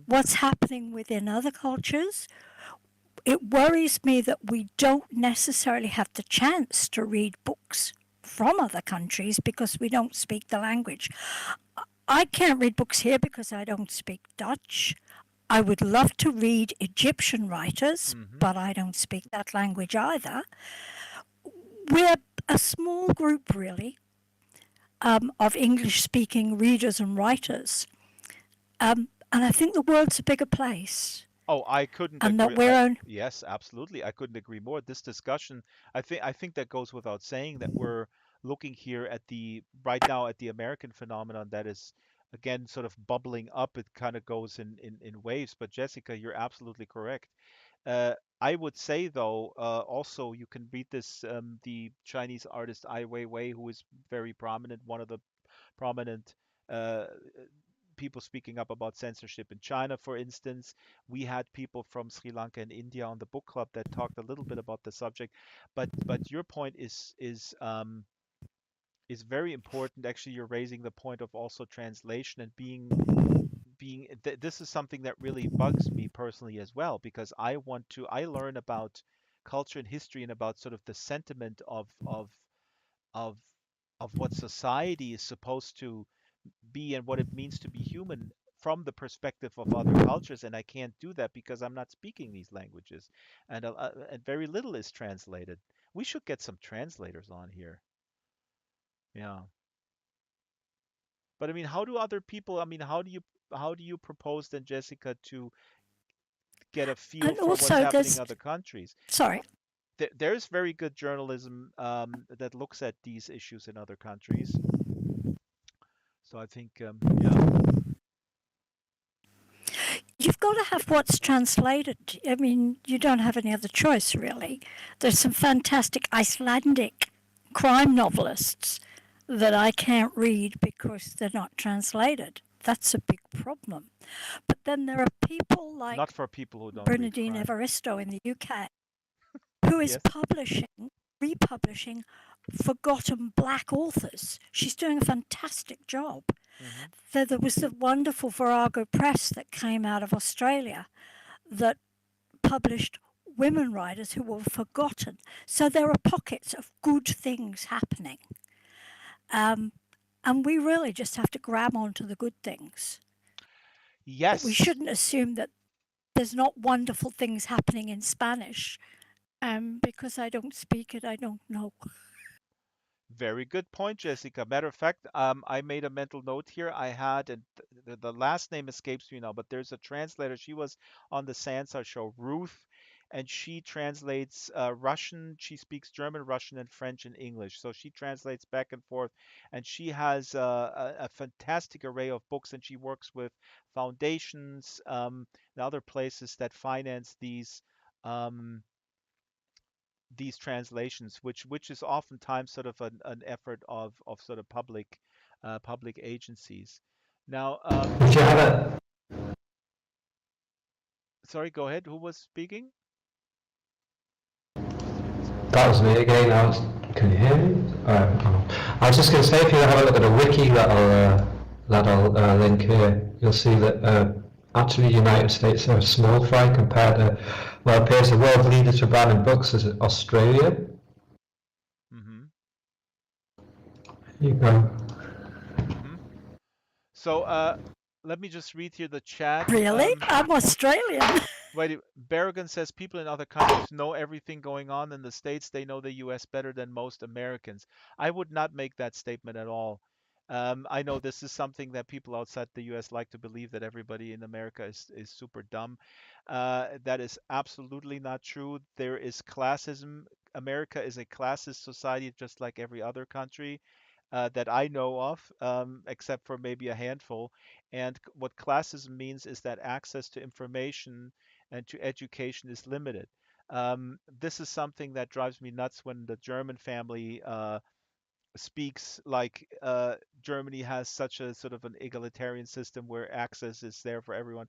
what's happening within other cultures. It worries me that we don't necessarily have the chance to read books from other countries because we don't speak the language. I can't read books here because I don't speak Dutch. I would love to read Egyptian writers, but I don't speak that language either. We're a small group, really, of English-speaking readers and writers. And I think the world's a bigger place. Oh, I couldn't and that agree. we're on. Yes, absolutely. I couldn't agree more. This discussion, I think that goes without saying that we're looking here at the right now at the American phenomenon that is again sort of bubbling up. It kind of goes in waves. But Jessica, you're absolutely correct. I would say though, also you can read this the Chinese artist Ai Weiwei, who is very prominent, one of the prominent uh, people speaking up about censorship in China, for instance. We had people from Sri Lanka and India on the book club that talked a little bit about the subject. But your point is very important. Actually, you're raising the point of also translation and this is something that really bugs me personally as well because I learn about culture and history and about sort of the sentiment of of what society is supposed to be and what it means to be human from the perspective of other cultures, and I can't do that because I'm not speaking these languages, and very little is translated. We should get some translators on here. Yeah, but I mean, how do other people? I mean, how do you propose then, Jessica, to get a feel And for what's also, happening in there's, other countries? sorry, There's very good journalism that looks at these issues in other countries. So I think, yeah. you've got to have what's translated. I mean, you don't have any other choice, really. There's some fantastic Icelandic crime novelists that I can't read because they're not translated. That's a big problem. But then there are people Not like for people who don't read Bernardine crime. Evaristo in the UK who is Yes. republishing forgotten black authors. She's doing a fantastic job. Hmm. There was the wonderful Virago Press that came out of Australia that published women writers who were forgotten. So there are pockets of good things happening. And we really just have to grab onto the good things. But we Yes. shouldn't assume that there's not wonderful things happening in Spanish. Because I don't speak it, I don't know. Very good point, Jessica. Matter of fact, I made a mental note here. I had, and the last name escapes me now, but there's a translator. She was on the Sansa show, Ruth, and she translates Russian. She speaks German, Russian, and French and English. So she translates back and forth, and she has a fantastic array of books, and she works with foundations and other places that finance Um, these translations, which is oftentimes sort of an effort of sort of public agencies. Now, Would you have it? sorry, go ahead. Who was speaking? Just hear this That moving. was me again. Can you hear me? I was just going to say, if you have a look at the wiki that I'll link here, you'll see that actually the United States are a small fry compared to what appears the world leader to banning books is Australia. Hmm. Here you go. Hmm. So, let me just read here the chat. Really? I'm Australian. Wait, Berrigan says people in other countries know everything going on in the States. They know the US better than most Americans. I would not make that statement at all. I know this is something that people outside the US like to believe that everybody in America is super dumb. That is absolutely not true. There is classism. America is a classist society just like every other country that I know of, except for maybe a handful. And what classism means is that access to information and to education is limited. This is something that drives me nuts when the German family speaks like Germany has such a sort of an egalitarian system where access is there for everyone.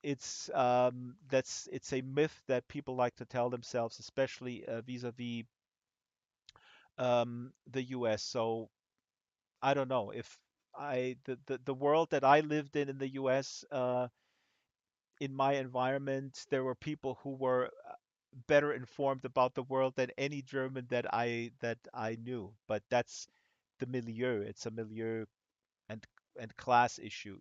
It's a myth that people like to tell themselves, especially vis-a-vis the U.S. So I don't know if the world that I lived in the U.S. In my environment, there were people who were better informed about the world than any German that I knew. But that's the milieu. It's a milieu and and class issue.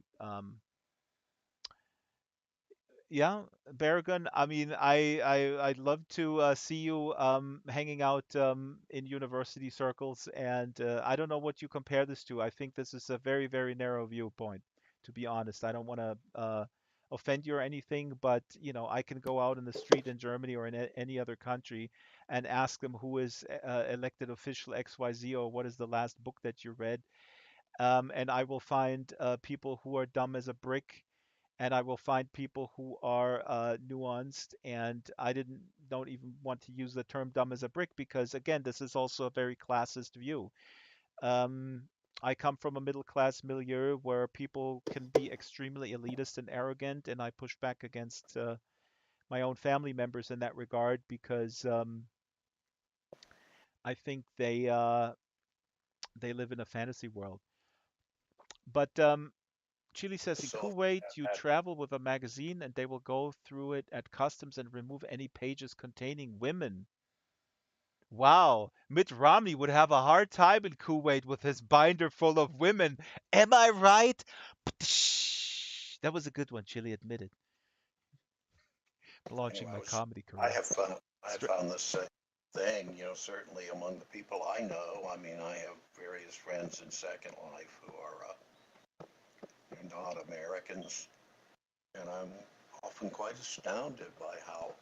Yeah, Bergen. I mean, I'd love to see you hanging out in university circles, and I don't know what you compare this to. I think this is a very, very narrow viewpoint, to be honest. I don't want to offend you or anything, but I can go out in the street in Germany or in any other country and ask them who is elected official XYZ or what is the last book that you read, and I will find people who are dumb as a brick, and I will find people who are nuanced. And don't even want to use the term dumb as a brick because, again, this is also a very classist view. Um, I come from a middle class milieu where people can be extremely elitist and arrogant, and I push back against my own family members in that regard because I think they live in a fantasy world. But Chile says in So Kuwait, you travel with a magazine and they will go through it at customs and remove any pages containing women. Wow, Mitt Romney would have a hard time in Kuwait with his binder full of women. Am I right? That was a good one, Chile admitted. Launching anyway, my comedy I career. have found the same thing, certainly among the people I know. I mean, I have various friends in Second Life who are not Americans, and I'm often quite astounded by how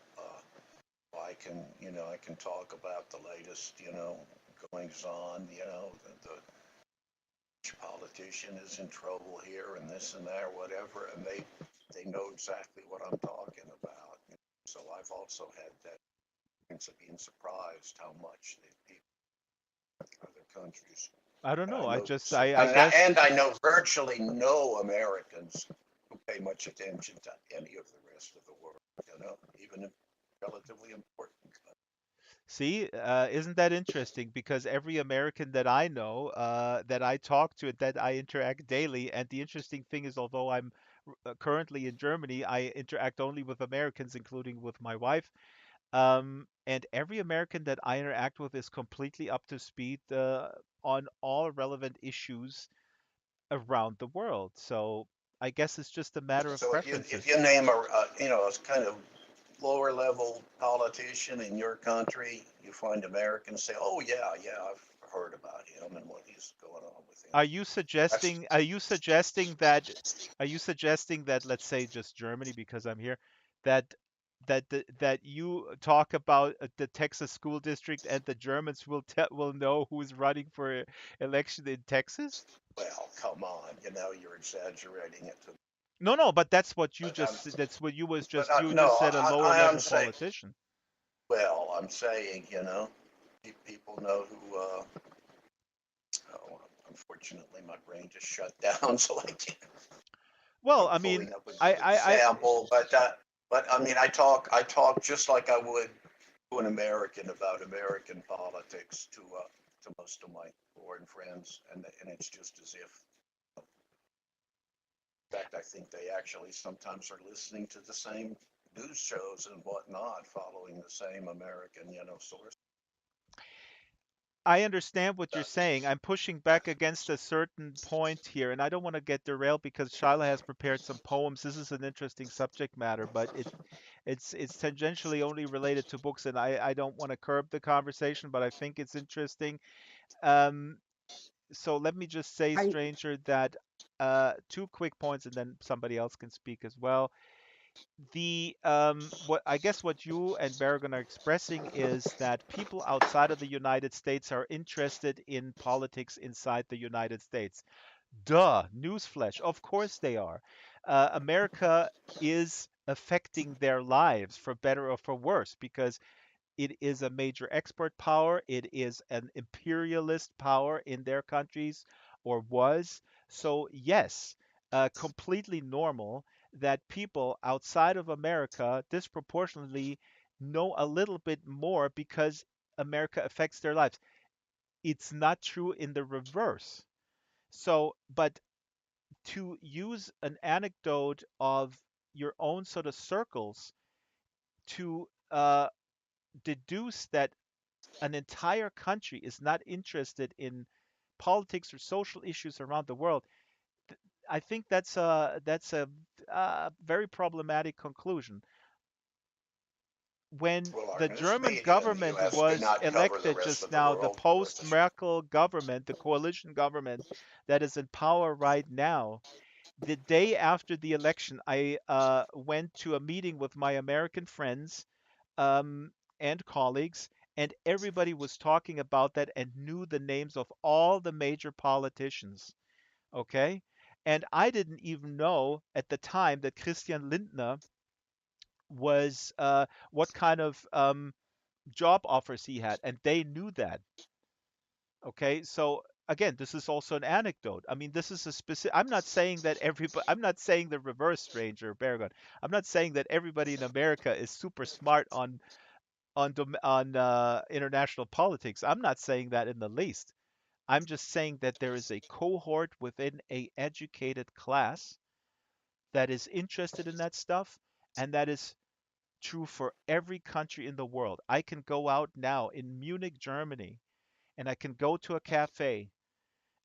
I can talk about the latest, goings on, the politician is in trouble here and this and that or whatever, and they know exactly what I'm talking about. So I've also had that experience of being surprised how much the people in other countries. I don't know. I And guess. and I know virtually no Americans who pay much attention to any of the rest of the world, even in relatively important countries. See, isn't that interesting? Because every American that I know, that I talk to, that I interact daily, and the interesting thing is, although I'm currently in Germany, I interact only with Americans, including with my wife. And every American that I interact with is completely up to speed on all relevant issues around the world. So I guess it's just a matter of So if preferences. you name a kind of lower level politician in your country, you find Americans say, "Oh yeah, I've heard about him and what he's going on with him." Are you suggesting that let's say just Germany because I'm here that that you talk about the Texas school district and the Germans will know who's running for election in Texas? Well, come on, you're exaggerating it. No, but that's what you But just that's what you was but just you no, just said a lower I am level saying. politician. Well, I'm saying, people know who. Unfortunately, my brain just shut down, so I can't. Well, I'm I mean, pulling up a I good I, I example, but I mean, I talk just like I would to an American about American politics to most of my foreign friends, and it's just as if. In fact, I think they actually sometimes are listening to the same news shows and whatnot, following the same American, source. I understand what you're saying. I'm pushing back against a certain point here, and I don't want to get derailed because Shyla has prepared some poems. This is an interesting subject matter, but it's tangentially only related to books, and I don't want to curb the conversation, but I think it's interesting. Um, so let me just say, I, stranger, that two quick points, and then somebody else can speak as well. What I guess what you and Berrigan are expressing is that people outside of the United States are interested in politics inside the United States. Duh, newsflash. Of course they are. America is affecting their lives for better or for worse because it is a major export power. It is an imperialist power in their countries, or was. So, yes, completely normal that people outside of America disproportionately know a little bit more because America affects their lives. It's not true in the reverse. So, but to use an anecdote of your own sort of circles to deduce that an entire country is not interested in politics or social issues around the world, I think that's a very problematic conclusion. When Well, our the news German media in the government U.S. do was not cover the elected rest just of the now, the world. post-Merkel government, the coalition government that is in power right now, the day after the election, I went to a meeting with my American friends um, and colleagues, and everybody was talking about that and knew the names of all the major politicians. Okay. And I didn't even know at the time that Christian Lindner was what kind of job offers he had, and they knew that. Okay, so again, this is also an anecdote. I mean, this is a specific. I'm not saying that everybody. I'm not saying the reverse, stranger Baragon. I'm not saying that everybody in America is super smart on international politics. I'm not saying that in the least. I'm just saying that there is a cohort within a educated class that is interested in that stuff, and that is true for every country in the world. I can go out now in Munich, Germany, and I can go to a cafe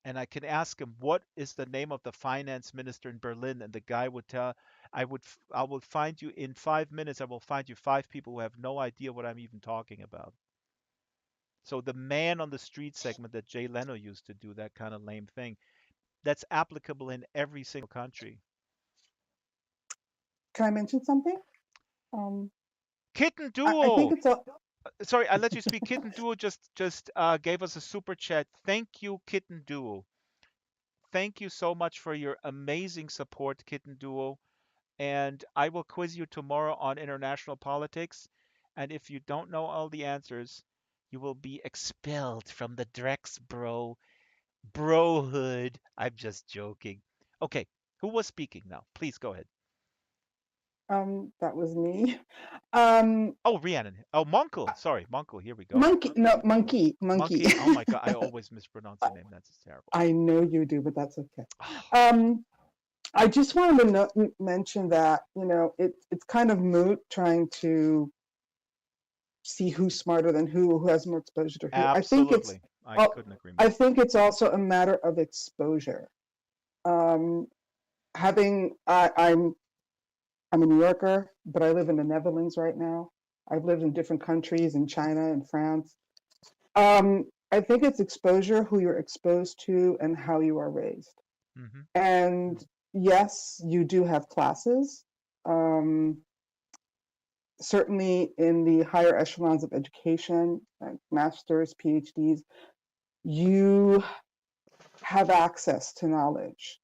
and I can ask him what is the name of the finance minister in Berlin, and the guy would tell I will find you in 5 minutes. I will find you five people who have no idea what I'm even talking about. So the man on the street segment that Jay Leno used to do, that kind of lame thing, that's applicable in every single country. Can I mention something? Um, Kitten I think Duo. it's a Sorry, I let you speak. Kitten Duo just gave us a super chat. Thank you, Kitten Duo. Thank you so much for your amazing support, Kitten Duo. And I will quiz you tomorrow on international politics. And if you don't know all the answers, you will be expelled from the Drex brohood. I'm just joking. Okay, who was speaking now? Please go ahead. that was me. Um, Oh, Rhiannon. Oh, Monkel. Sorry, Monkel. Here we go. monkey, no, monkey. Monkey. Oh my God, I always mispronounce your name. That's terrible. I know you do, but that's okay. Um, I just wanted to mention that, it's kind of moot trying to see who's smarter than who has more exposure to who. Absolutely. I couldn't agree more. I think it's also a matter of exposure. Um, I'm a New Yorker, but I live in the Netherlands right now. I've lived in different countries, in China and France. I think it's exposure, who you're exposed to, and how you are raised. Mm-hmm. And yes, you do have classes. Certainly in the higher echelons of education, like masters, PhDs, you have access to knowledge.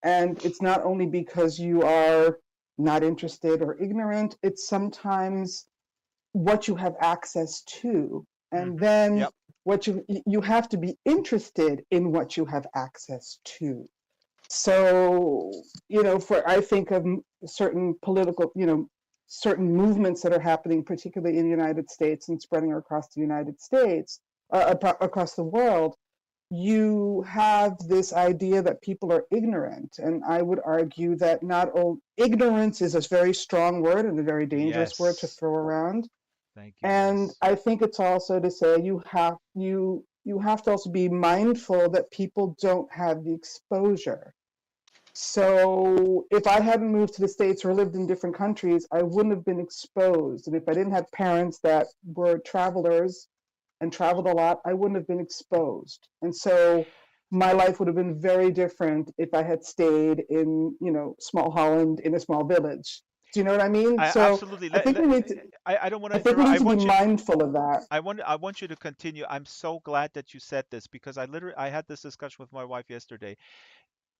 And it's not only because you are not interested or ignorant, it's sometimes what you have access to. And then Yep. what you have to be interested in what you have access to. So, I think of certain political, certain movements that are happening, particularly in the United States and spreading across the United States, across the world. You have this idea that people are ignorant. And I would argue that not all ignorance is a very strong word and a very dangerous word to Yes. throw around. Thank you. And Yes. I think it's also to say you have to also be mindful that people don't have the exposure. So if I hadn't moved to the States or lived in different countries, I wouldn't have been exposed. And if I didn't have parents that were travelers and traveled a lot, I wouldn't have been exposed. And so my life would have been very different if I had stayed in, small Holland in a small village. Do you know what I mean? Absolutely. I think we need to, I don't want I to think we interrupt. need to be mindful of that. I want you to continue. I'm so glad that you said this because I had this discussion with my wife yesterday.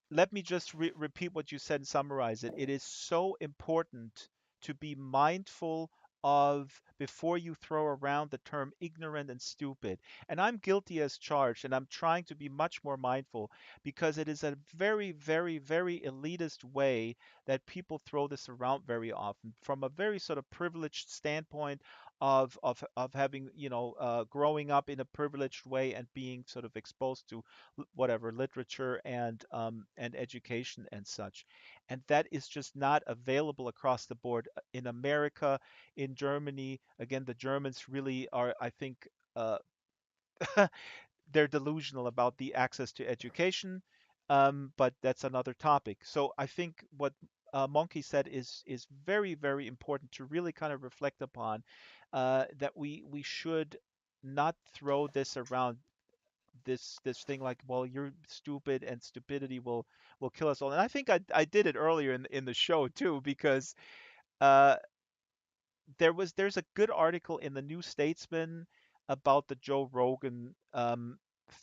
Let me just repeat what you said and summarize it. It is so important to be mindful of before you throw around the term ignorant and stupid. And I'm guilty as charged, and I'm trying to be much more mindful because it is a very, very, very elitist way that people throw this around very often from a very sort of privileged standpoint of having, growing up in a privileged way and being sort of exposed to whatever literature and education and such, and that is just not available across the board in America, in Germany. Again, the Germans really are, I think, they're delusional about the access to education, but that's another topic. So I think what Monkey said is very, very important to really kind of reflect upon, that we should not throw this around this thing like, well, you're stupid and stupidity will kill us all. And I think I did it earlier in the show too, because uh, there's a good article in the New Statesman about the Joe Rogan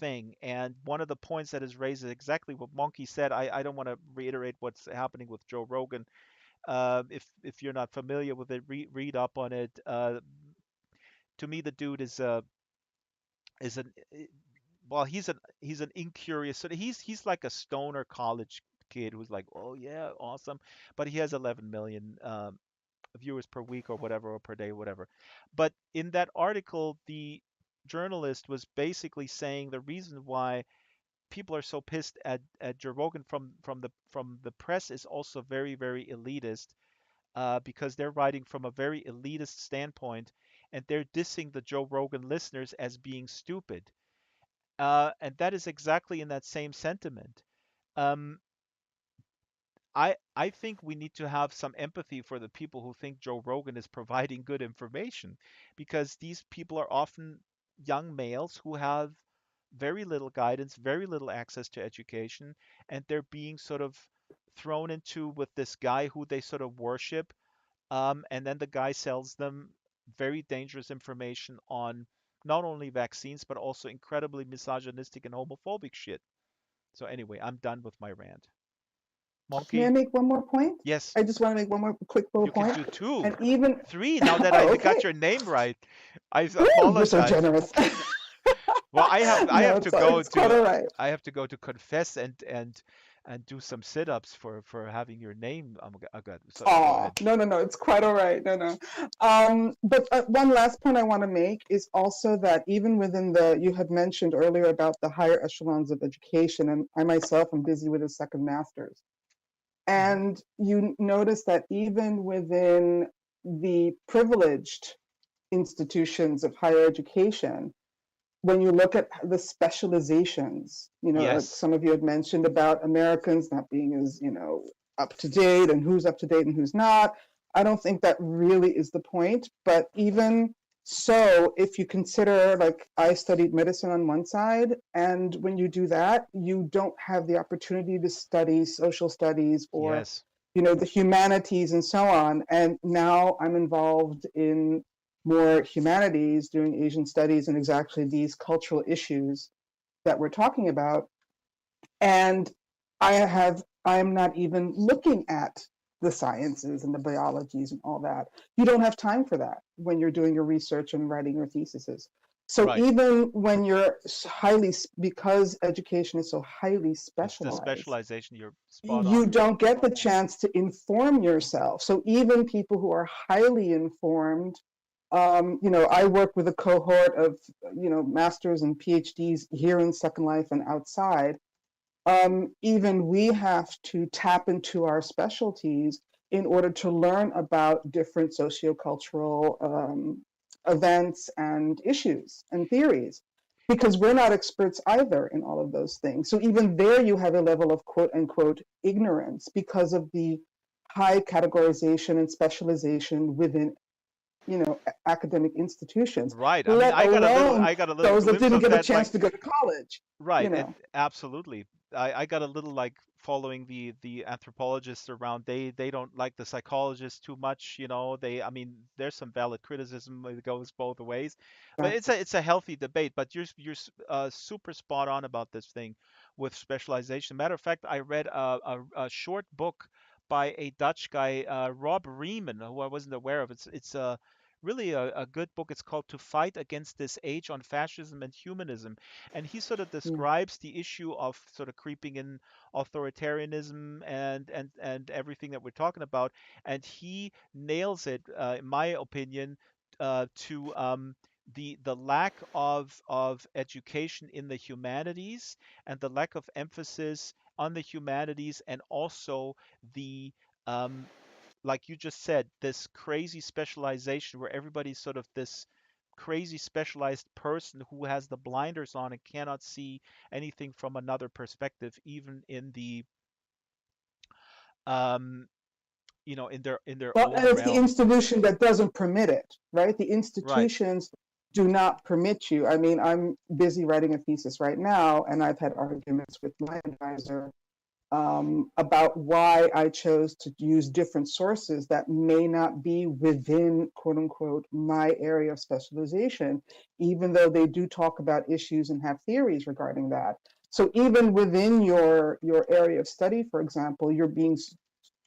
thing, and one of the points that is raised is exactly what Monkey said. I don't want to reiterate what's happening with Joe Rogan. If you're not familiar with it, read up on it. To me, the dude is an well, he's an incurious sort of, he's like a stoner college kid who's like, oh yeah, awesome, but he has 11 million viewers per week or whatever, or per day, whatever. But in that article, the journalist was basically saying the reason why people are so pissed at Joe Rogan from the press is also very, very elitist, because they're writing from a very elitist standpoint, and they're dissing the Joe Rogan listeners as being stupid. And that is exactly in that same sentiment. Um, I think we need to have some empathy for the people who think Joe Rogan is providing good information, because these people are often young males who have very little guidance, very little access to education, and they're being sort of thrown into with this guy who they sort of worship, and then the guy sells them very dangerous information on not only vaccines but also incredibly misogynistic and homophobic shit. So anyway, I'm done with my rant. May I Monkey? make one more point? Yes, I just want to make one more quick little you can point. do two, And even, three. Now that oh, I okay. got your name right, I Woo, you're so apologize. generous. Well, I No, have to go it's quite all right. I have to go to confess and do some sit-ups for having your name. Good. So go Oh, ahead. no, it's quite all right. No. But one last point I want to make is also that even within you had mentioned earlier about the higher echelons of education, and I myself am busy with a second master's. And you notice that even within the privileged institutions of higher education, when you look at the specializations, like Yes. some of you had mentioned about Americans not being as, up to date, and who's up to date and who's not. I don't think that really is the point. But even so, if you consider, like, I studied medicine on one side, and when you do that, you don't have the opportunity to study social studies or, Yes. the humanities and so on. And now I'm involved in more humanities, doing Asian studies and exactly these cultural issues that we're talking about. And I'm not even looking at the sciences and the biologies and all that. You don't have time for that when you're doing your research and writing your theses. So Right. even when you're because education is so highly It's the specialized, specialization. You're spot you on. don't get the chance to inform yourself. So even people who are highly informed, I work with a cohort of, masters and PhDs here in Second Life and outside. Even we have to tap into our specialties in order to learn about different sociocultural events and issues and theories, because we're not experts either in all of those things. So even there you have a level of quote unquote ignorance because of the high categorization and specialization within academic institutions, Right. I mean, let alone I got a little those that glimpse didn't of get a that, like, chance to go to college. right. Absolutely. I got a little, like, following the anthropologists around. They don't like the psychologists too much, I mean, there's some valid criticism that goes both ways, but it's a healthy debate. But you're super spot on about this thing with specialization. Matter of fact, I read a short book by a Dutch guy, Rob Riemann, who I wasn't aware of. It's really a good book. It's called To Fight Against This Age on Fascism and Humanism. And he sort of describes the issue of sort of creeping in authoritarianism and everything that we're talking about. And he nails it, in my opinion, to the lack of education in the humanities, and the lack of emphasis on the humanities, and also the like you just said, this crazy specialization where everybody's sort of this crazy specialized person who has the blinders on and cannot see anything from another perspective, even in the um in their Well, own and it's the realm. institution that doesn't permit it, right? The Right. institutions do not permit you. I mean, I'm busy writing a thesis right now, and I've had arguments with my advisor about why I chose to use different sources that may not be within, quote unquote, my area of specialization, even though they do talk about issues and have theories regarding that. So even within your area of study, for example, you're being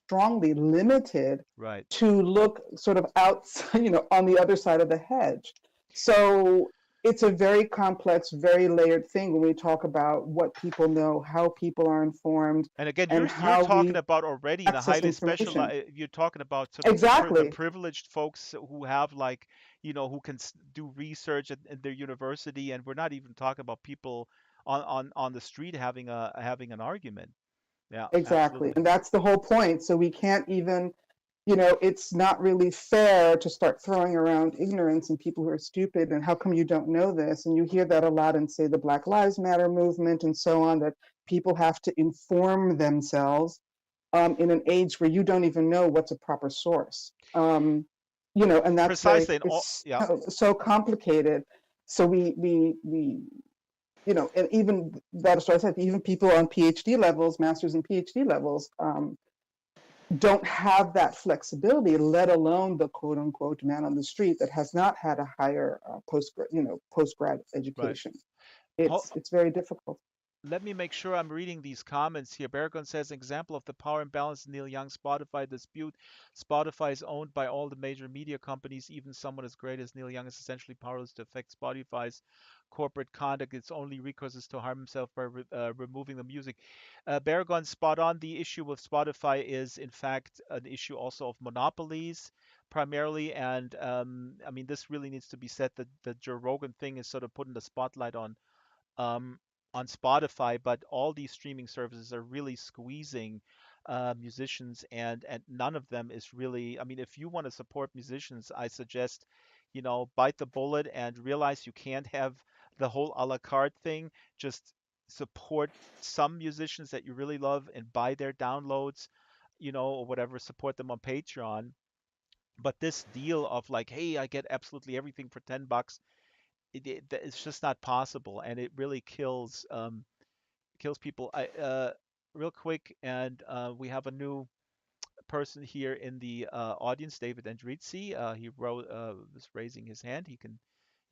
strongly limited Right. to look sort of outside, on the other side of the hedge. So it's a very complex, very layered thing when we talk about what people know, how people are informed, And again, and you're how talking we about already in a access highly information. specialized. You're talking about sort of the Exactly. privileged folks who have like, who can do research at their university, and we're not even talking about people on the street having an argument. Yeah, Exactly. absolutely. And that's the whole point. So we can't even, it's not really fair to start throwing around ignorance and people who are stupid and how come you don't know this? And you hear that a lot in, say, the Black Lives Matter movement and so on, that people have to inform themselves in an age where you don't even know what's a proper source. And that's Precisely. like, And it's yeah, so complicated. So we and even that's what I said, even people on PhD levels, masters and PhD levels, don't have that flexibility, let alone the quote unquote man on the street that has not had a higher postgrad education. It's very difficult. let me make sure I'm reading these comments here. Baragon says, example of the power imbalance in Neil Young's Spotify dispute. Spotify is owned by all the major media companies. Even someone as great as Neil Young is essentially powerless to affect Spotify's corporate conduct. Its only recourse is to harm himself by removing the music. Baragon, spot on. The issue with Spotify is, in fact, an issue also of monopolies primarily. And I mean, this really needs to be said that the Joe Rogan thing is sort of putting the spotlight on Spotify, but all these streaming services are really squeezing musicians, and none of them is really. I mean, if you want to support musicians, I suggest, bite the bullet and realize you can't have the whole a la carte thing. Just support some musicians that you really love and buy their downloads, or whatever. Support them on Patreon. But this deal of like, hey, I get absolutely everything for $10. It's just not possible, and it really kills people. Real quick, and we have a new person here in the audience, David Andrizzi. He was raising his hand. He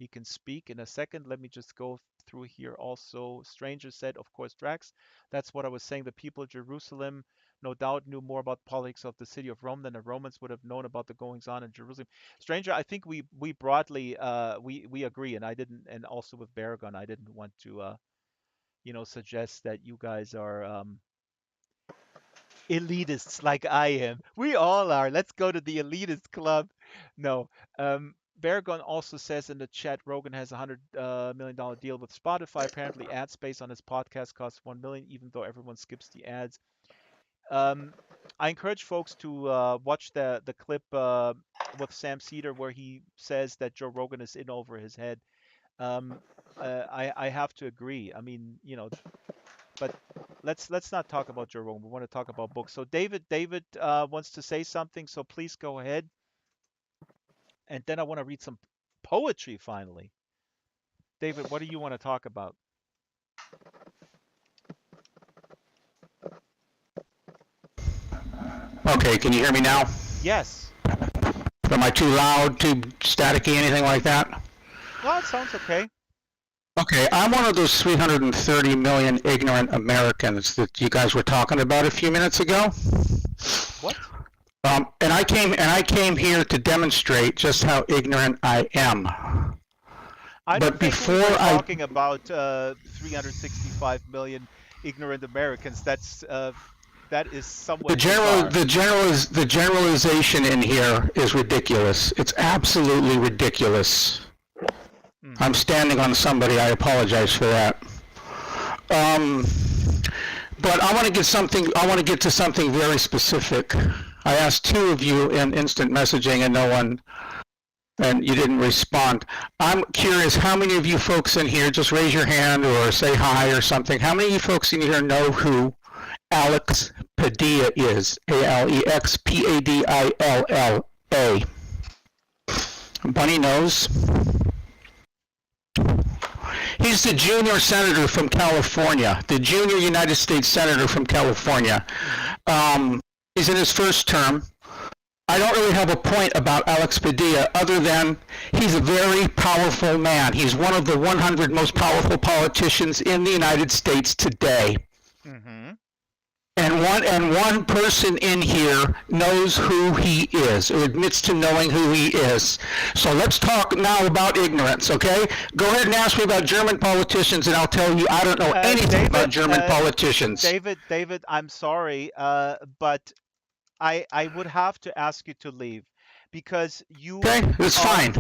can speak in a second. Let me just go through here. Also, Stranger said, of course, Drax. That's what I was saying. The people of Jerusalem no doubt knew more about politics of the city of Rome than the Romans would have known about the goings on in Jerusalem. Stranger, I think we broadly we agree, and I didn't, and also with Baragon, I didn't want to suggest that you guys are elitists like I am. We all are. Let's go to the elitist club. No. Baragon also says in the chat, Rogan has a $100 million deal with Spotify. Apparently, ad space on his podcast costs $1 million, even though everyone skips the ads. I encourage folks to watch the clip with Sam Cedar where he says that Joe Rogan is in over his head. I have to agree. I mean, but let's not talk about Joe Rogan. We want to talk about books. So David wants to say something, so please go ahead. And then I want to read some poetry finally. David, what do you want to talk about? Okay, can you hear me now? Yes. Am I too loud, too staticky, anything like that? Well, it sounds okay. Okay, I'm one of those 330 million ignorant Americans that you guys were talking about a few minutes ago. What? And I came here to demonstrate just how ignorant I am. I don't think we were talking about 365 million ignorant Americans. That is somewhat the generalization in here is ridiculous. It's absolutely ridiculous. Mm-hmm. I'm standing on somebody. I apologize for that. But I want to get to something very specific. I asked two of you in instant messaging and you didn't respond. I'm curious, how many of you folks in here, just raise your hand or say hi or something, how many of you folks in here know who Alex Padilla is? Alexpadilla. Bunny knows. He's the junior senator from California, the junior United States senator from California. He's in his first term. I don't really have a point about Alex Padilla other than he's a very powerful man. He's one of the 100 most powerful politicians in the United States today. Mm-hmm. And one person in here knows who he is, or admits to knowing who he is. So let's talk now about ignorance, okay? Go ahead and ask me about German politicians, and I'll tell you I don't know anything about German politicians. David, I'm sorry, but I would have to ask you to leave because you. Okay, that's fine.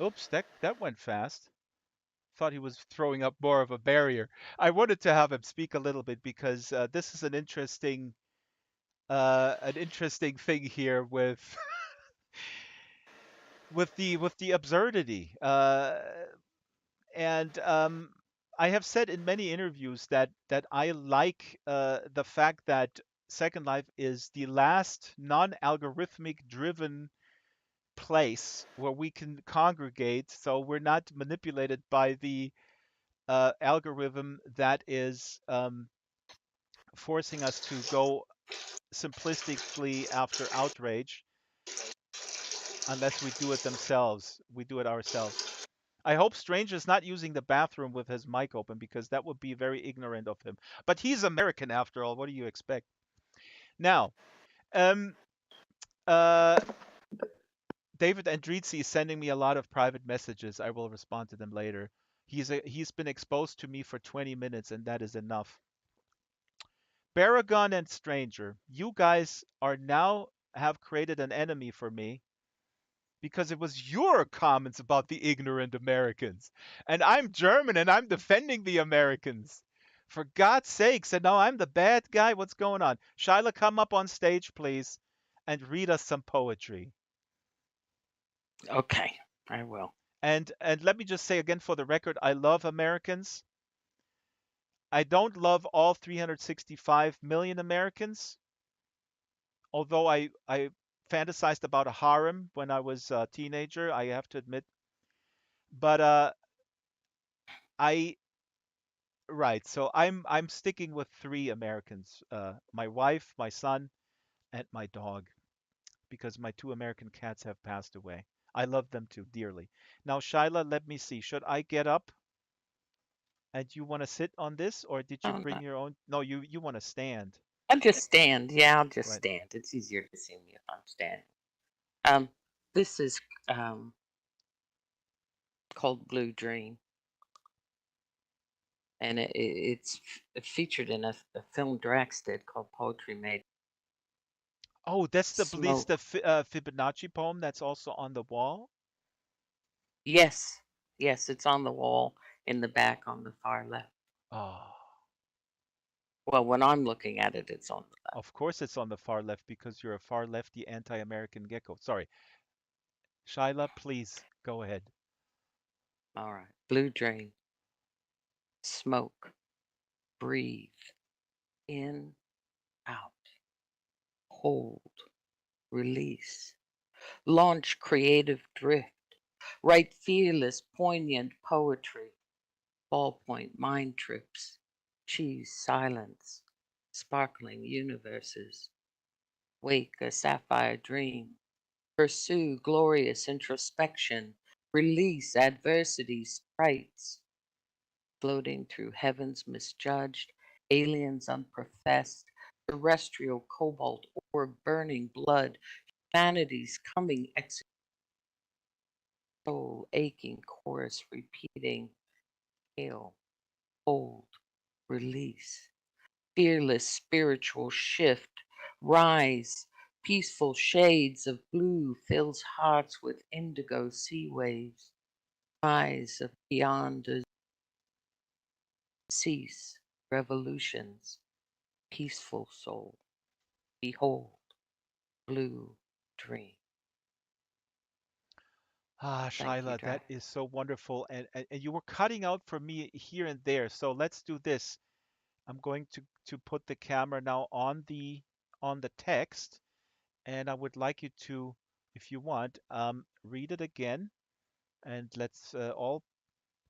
Oops, that went fast. Thought he was throwing up more of a barrier. I wanted to have him speak a little bit because this is an interesting thing here with with the absurdity. And I have said in many interviews that I like the fact that Second Life is the last non-algorithmic driven place where we can congregate, so we're not manipulated by the algorithm that is forcing us to go simplistically after outrage, unless we do it themselves. We do it ourselves. I hope Stranger's not using the bathroom with his mic open because that would be very ignorant of him. But he's American after all. What do you expect? Now, David Andrizzi is sending me a lot of private messages. I will respond to them later. He's been exposed to me for 20 minutes, and that is enough. Baragon and Stranger, you guys are now have created an enemy for me because it was your comments about the ignorant Americans. And I'm German and I'm defending the Americans. For God's sakes, and now I'm the bad guy. What's going on? Shyla, come up on stage, please, and read us some poetry. Okay, I will. And let me just say again for the record, I love Americans. I don't love all 365 million Americans, although I fantasized about a harem when I was a teenager, I have to admit. But so I'm sticking with 3 Americans, my wife, my son, and my dog, because my 2 American cats have passed away. I love them too dearly. Now, Shyla, let me see. Should I get up? And you want to sit on this, or did you bring your own? No, you want to stand. I'll just stand. Yeah, I'll just Right. stand. It's easier to see me if I'm standing. This is called Blue Dream, and it's featured in a film Draxtor called Poetry Made. Oh, that's the Smoke. Fibonacci poem that's also on the wall? Yes, it's on the wall in the back on the far left. Oh, Well, when I'm looking at it, it's on the left. of course it's on the far left because you're a far lefty anti-American gecko. Sorry. Shyla, please go ahead. All right. Blue Dream. Smoke. Breathe. In. Out. Hold. Release. Launch creative drift. Write fearless, poignant poetry. Ballpoint mind trips. Cheese silence. Sparkling universes. Wake a sapphire dream. Pursue glorious introspection. Release adversity sprites. Floating through heavens misjudged. Aliens unprofessed. Terrestrial cobalt or burning blood. Humanity's coming soul aching chorus repeating. Hail, hold, release. Fearless spiritual shift. Rise. Peaceful shades of blue fills hearts with indigo sea waves. Rise of beyond us. Cease revolutions. Peaceful soul. Behold, blue dream. Ah, Thank you, Shyla, that Drax. is so wonderful. And you were cutting out for me here and there. So let's do this. I'm going to put the camera now on the text, and I would like you to, if you want, read it again, and let's all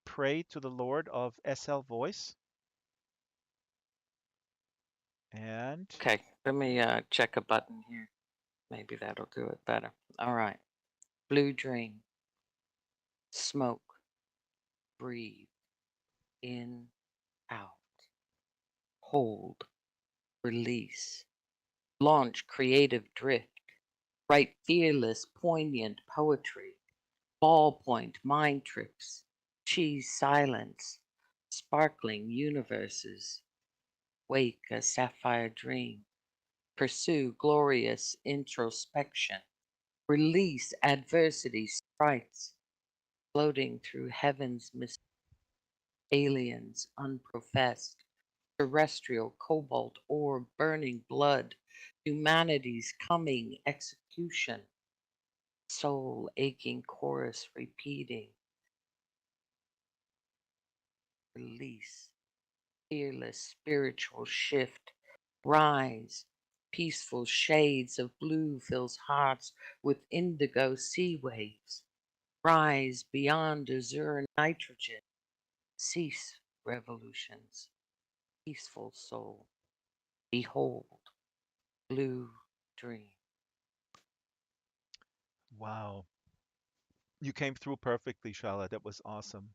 pray to the Lord of SL Voice. And Okay, let me check a button here. Maybe that'll do it better. All right. Blue dream. Smoke. Breathe. In, out. Hold. Release. Launch creative drift. Write fearless, poignant poetry. Ballpoint mind trips. Cheese silence. Sparkling universes. Wake a sapphire dream. Pursue glorious introspection. Release adversity sprites. Floating through heaven's mystery. Aliens unprofessed. Terrestrial cobalt orb burning blood. Humanity's coming execution. Soul aching chorus repeating. Release. Fearless spiritual shift. Rise. Peaceful shades of blue fills hearts with indigo sea waves. Rise beyond azure nitrogen. Cease revolutions. Peaceful soul. Behold. Blue dream. wow, you came through perfectly, Charlotte. That was awesome.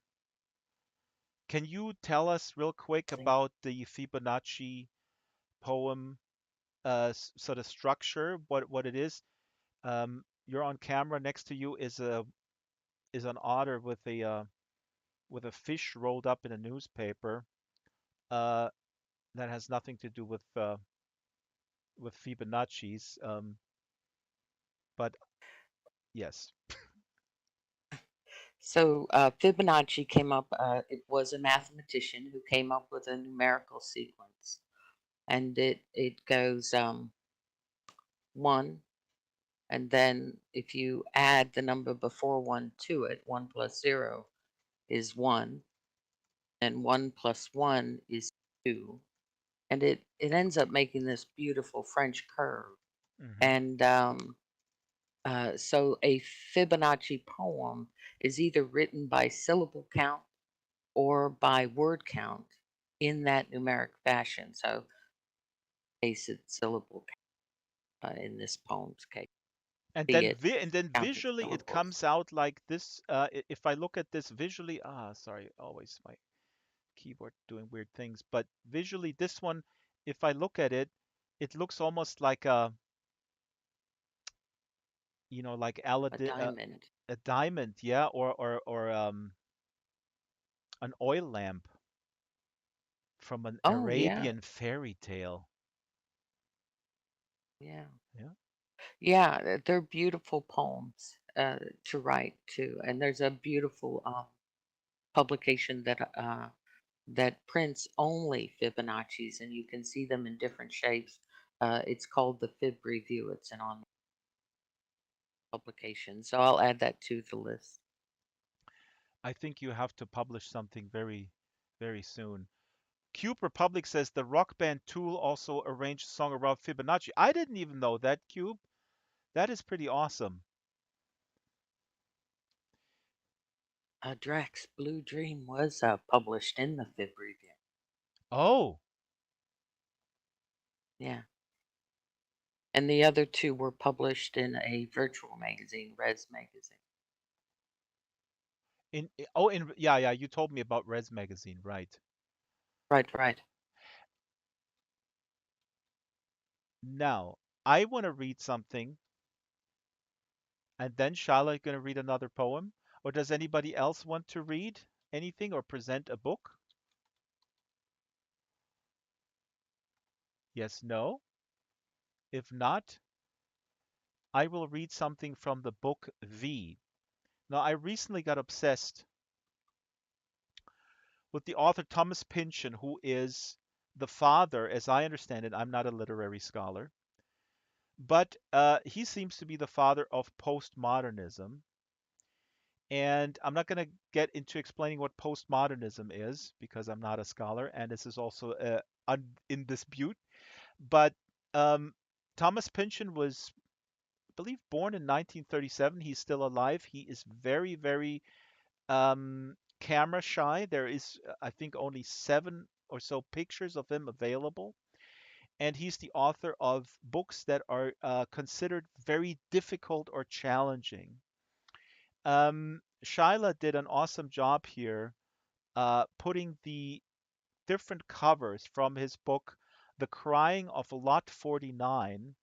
Can you tell us real quick about the Fibonacci poem, sort of structure, what it is? You're on camera. Next to you is an otter with a fish rolled up in a newspaper. Uh, that has nothing to do with Fibonacci's. But yes. So Fibonacci came up, it was a mathematician who came up with a numerical sequence. And it goes 1, and then if you add the number before 1 to it, 1 plus 0 is 1, and 1 plus 1 is 2. And it ends up making this beautiful French curve. Mhm. And so a Fibonacci poem is either written by syllable count or by word count in that numeric fashion. So, case it's syllable count in this poem's case, And be then it counted visually it syllables. comes out like this. If I look at this visually, sorry, always my keyboard doing weird things. But visually, this one, if I look at it, it looks almost like like A diamond. a diamond, yeah, or an oil lamp from an Oh yeah, Arabian fairy tale. yeah, Yeah. yeah. They're beautiful poems to write too, and there's a beautiful publication that prints only Fibonacci's, and you can see them in different shapes. It's called the Fib Review. It's an online publication, so I'll add that to the list. I think you have to publish something very, very soon. Cube Republic says the rock band Tool also arranged a song around Fibonacci. I didn't even know that, Cube. That is pretty awesome. Drax Blue Dream was published in the Fib Review. Oh, Yeah. And the other two were published in a virtual magazine, Res Magazine. yeah, you told me about Res Magazine, right? Right, right. Now, I want to read something, and then Charlotte going to read another poem. Or does anybody else want to read anything or present a book? Yes, no? If not, I will read something from the book V. Now, I recently got obsessed with the author Thomas Pynchon, who is the father, as I understand it, I'm not a literary scholar, but he seems to be the father of postmodernism. And I'm not going to get into explaining what postmodernism is because I'm not a scholar, and this is also in dispute. But um, Thomas Pynchon was, I believe, born in 1937. He's still alive. He is very, very camera shy. There is, I think, only 7 or so pictures of him available. And he's the author of books that are considered very difficult or challenging. Shyla did an awesome job here putting the different covers from his book, The Crying of Lot 49,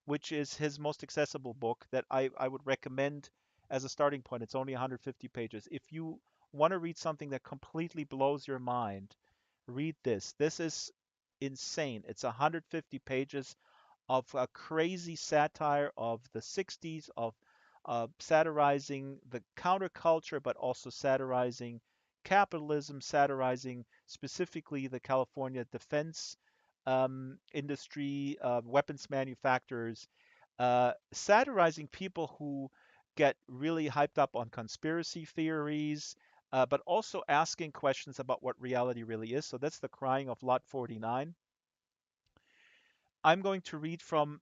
which is his most accessible book that I would recommend as a starting point. It's only 150 pages. If you want to read something that completely blows your mind, read this. This is insane. It's 150 pages of a crazy satire of the 60s, of satirizing the counterculture, but also satirizing capitalism, satirizing specifically the California defense industry, weapons manufacturers, satirizing people who get really hyped up on conspiracy theories, but also asking questions about what reality really is. So that's the crying of Lot 49. I'm going to read from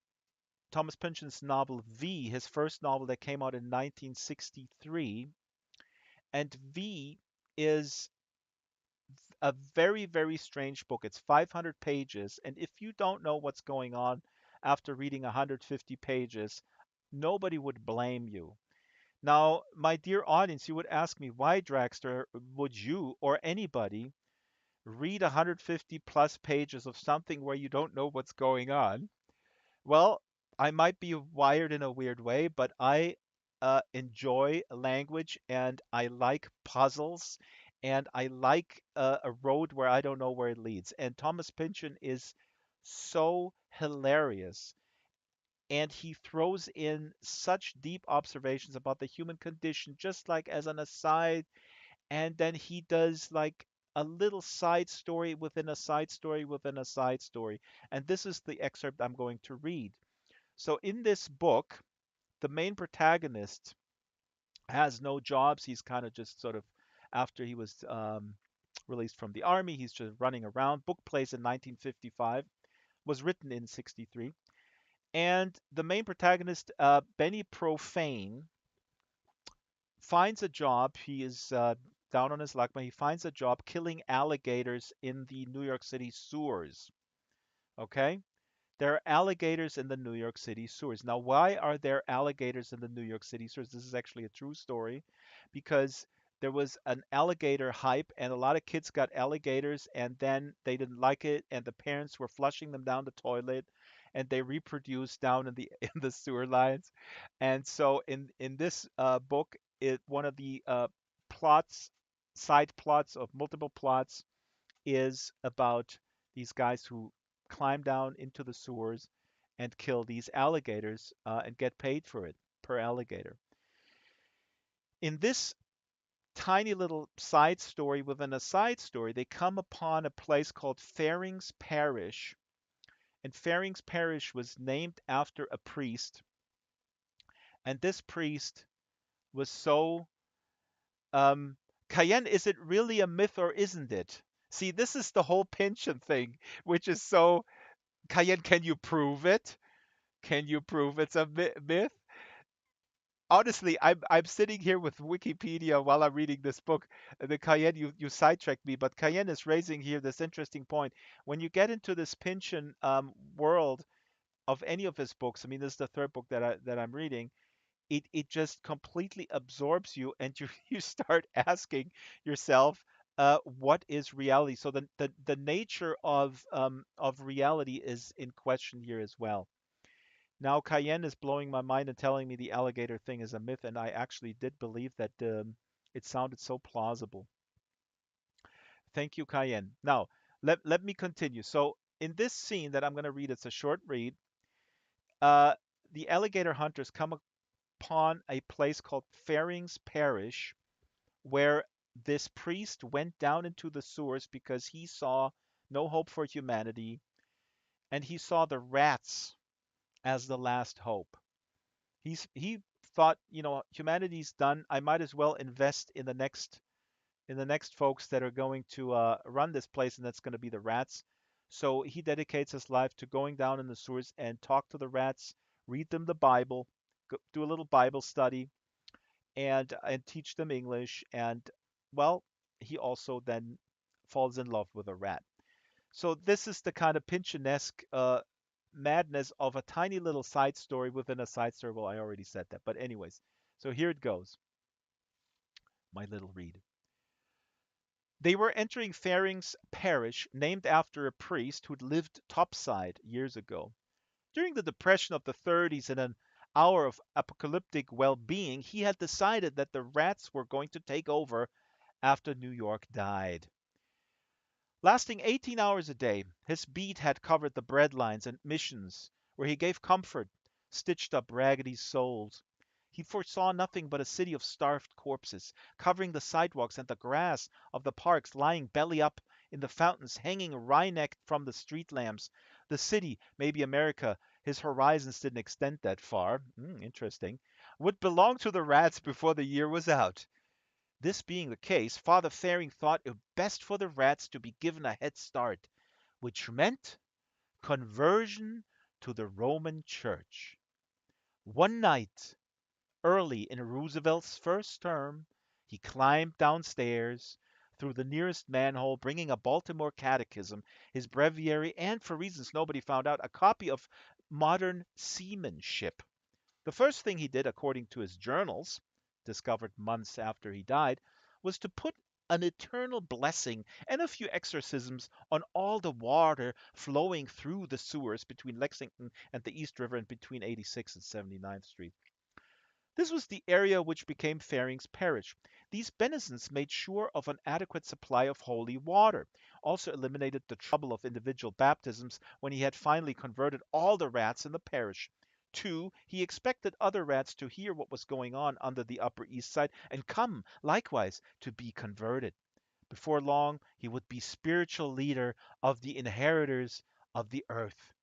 Thomas Pynchon's novel V, his first novel that came out in 1963. And V is a very, very strange book. It's 500 pages. And if you don't know what's going on after reading 150 pages, nobody would blame you. Now, my dear audience, you would ask me, why, Draxtor, would you or anybody read 150 plus pages of something where you don't know what's going on? Well, I might be wired in a weird way, but I enjoy language and I like puzzles and I like a road where I don't know where it leads. And Thomas Pynchon is so hilarious. And he throws in such deep observations about the human condition, just like as an aside. And then he does like a little side story within a side story within a side story. And this is the excerpt I'm going to read. So in this book, the main protagonist has no jobs. He's kind of just sort of, after he was released from the army, he's just running around. Book plays in 1955, was written in 63. And the main protagonist, Benny Profane, finds a job. He is down on his luck, but he finds a job killing alligators in the New York City sewers. Okay? There are alligators in the New York City sewers. Now, why are there alligators in the New York City sewers? This is actually a true story because there was an alligator hype and a lot of kids got alligators and then they didn't like it and the parents were flushing them down the toilet and they reproduced down in the in the sewer lines. And so in this book, one of the plots, side plots of multiple plots is about these guys who climb down into the sewers and kill these alligators and get paid for it per alligator. In this tiny little side story within a side story, they come upon a place called Fairings Parish. And Fairings Parish was named after a priest. And this priest was so Cayenne, is it really a myth or isn't it? See, this is the whole Pynchon thing, which is so Cayenne, can you prove it? Can you prove it's a myth? Honestly, I'm sitting here with Wikipedia while I'm reading this book. The Cayenne, you sidetracked me, but Cayenne is raising here this interesting point. When you get into this Pynchon world of any of his books, I mean, this is the third book that I'm reading. It just completely absorbs you, and you start asking yourself, what is reality? So the nature of reality is in question here as well. Now, Cayenne is blowing my mind and telling me the alligator thing is a myth, and I actually did believe that it sounded so plausible. Thank you, Cayenne. Now, let me continue. So, in this scene that I'm going to read, it's a short read. Uh, the alligator hunters come upon a place called Fairings Parish, where this priest went down into the sewers because he saw no hope for humanity, and he saw the rats as the last hope. He thought, humanity's done. I might as well invest in the next folks that are going to run this place, and that's going to be the rats. So he dedicates his life to going down in the sewers and talk to the rats, read them the Bible, do a little Bible study, and teach them English. And well, he also then falls in love with a rat. So this is the kind of Pynchonesque madness of a tiny little side story within a side story. Well, I already said that, but anyways, so here it goes. My little read. They were entering Fering's parish, named after a priest who'd lived topside years ago. During the Depression of the 30s, in an hour of apocalyptic well-being, he had decided that the rats were going to take over after New York died. Lasting 18 hours a day, his beat had covered the breadlines and missions, where he gave comfort, stitched up raggedy souls. He foresaw nothing but a city of starved corpses, covering the sidewalks and the grass of the parks, lying belly up in the fountains, hanging wry-necked from the street lamps. The city, maybe America, his horizons didn't extend that far, interesting, would belong to the rats before the year was out. This being the case, Father Fering thought it best for the rats to be given a head start, which meant conversion to the Roman Church. One night, early in Roosevelt's first term, he climbed downstairs through the nearest manhole, bringing a Baltimore catechism, his breviary, and, for reasons nobody found out, a copy of Modern Seamanship. The first thing he did, according to his journals, discovered months after he died, was to put an eternal blessing and a few exorcisms on all the water flowing through the sewers between Lexington and the East River and between 86th and 79th Street. This was the area which became Fering's parish. These denizens made sure of an adequate supply of holy water, also eliminated the trouble of individual baptisms when he had finally converted all the rats in the parish. 2, he expected other rats to hear what was going on under the Upper East Side and come, likewise, to be converted. Before long, he would be spiritual leader of the inheritors of the earth.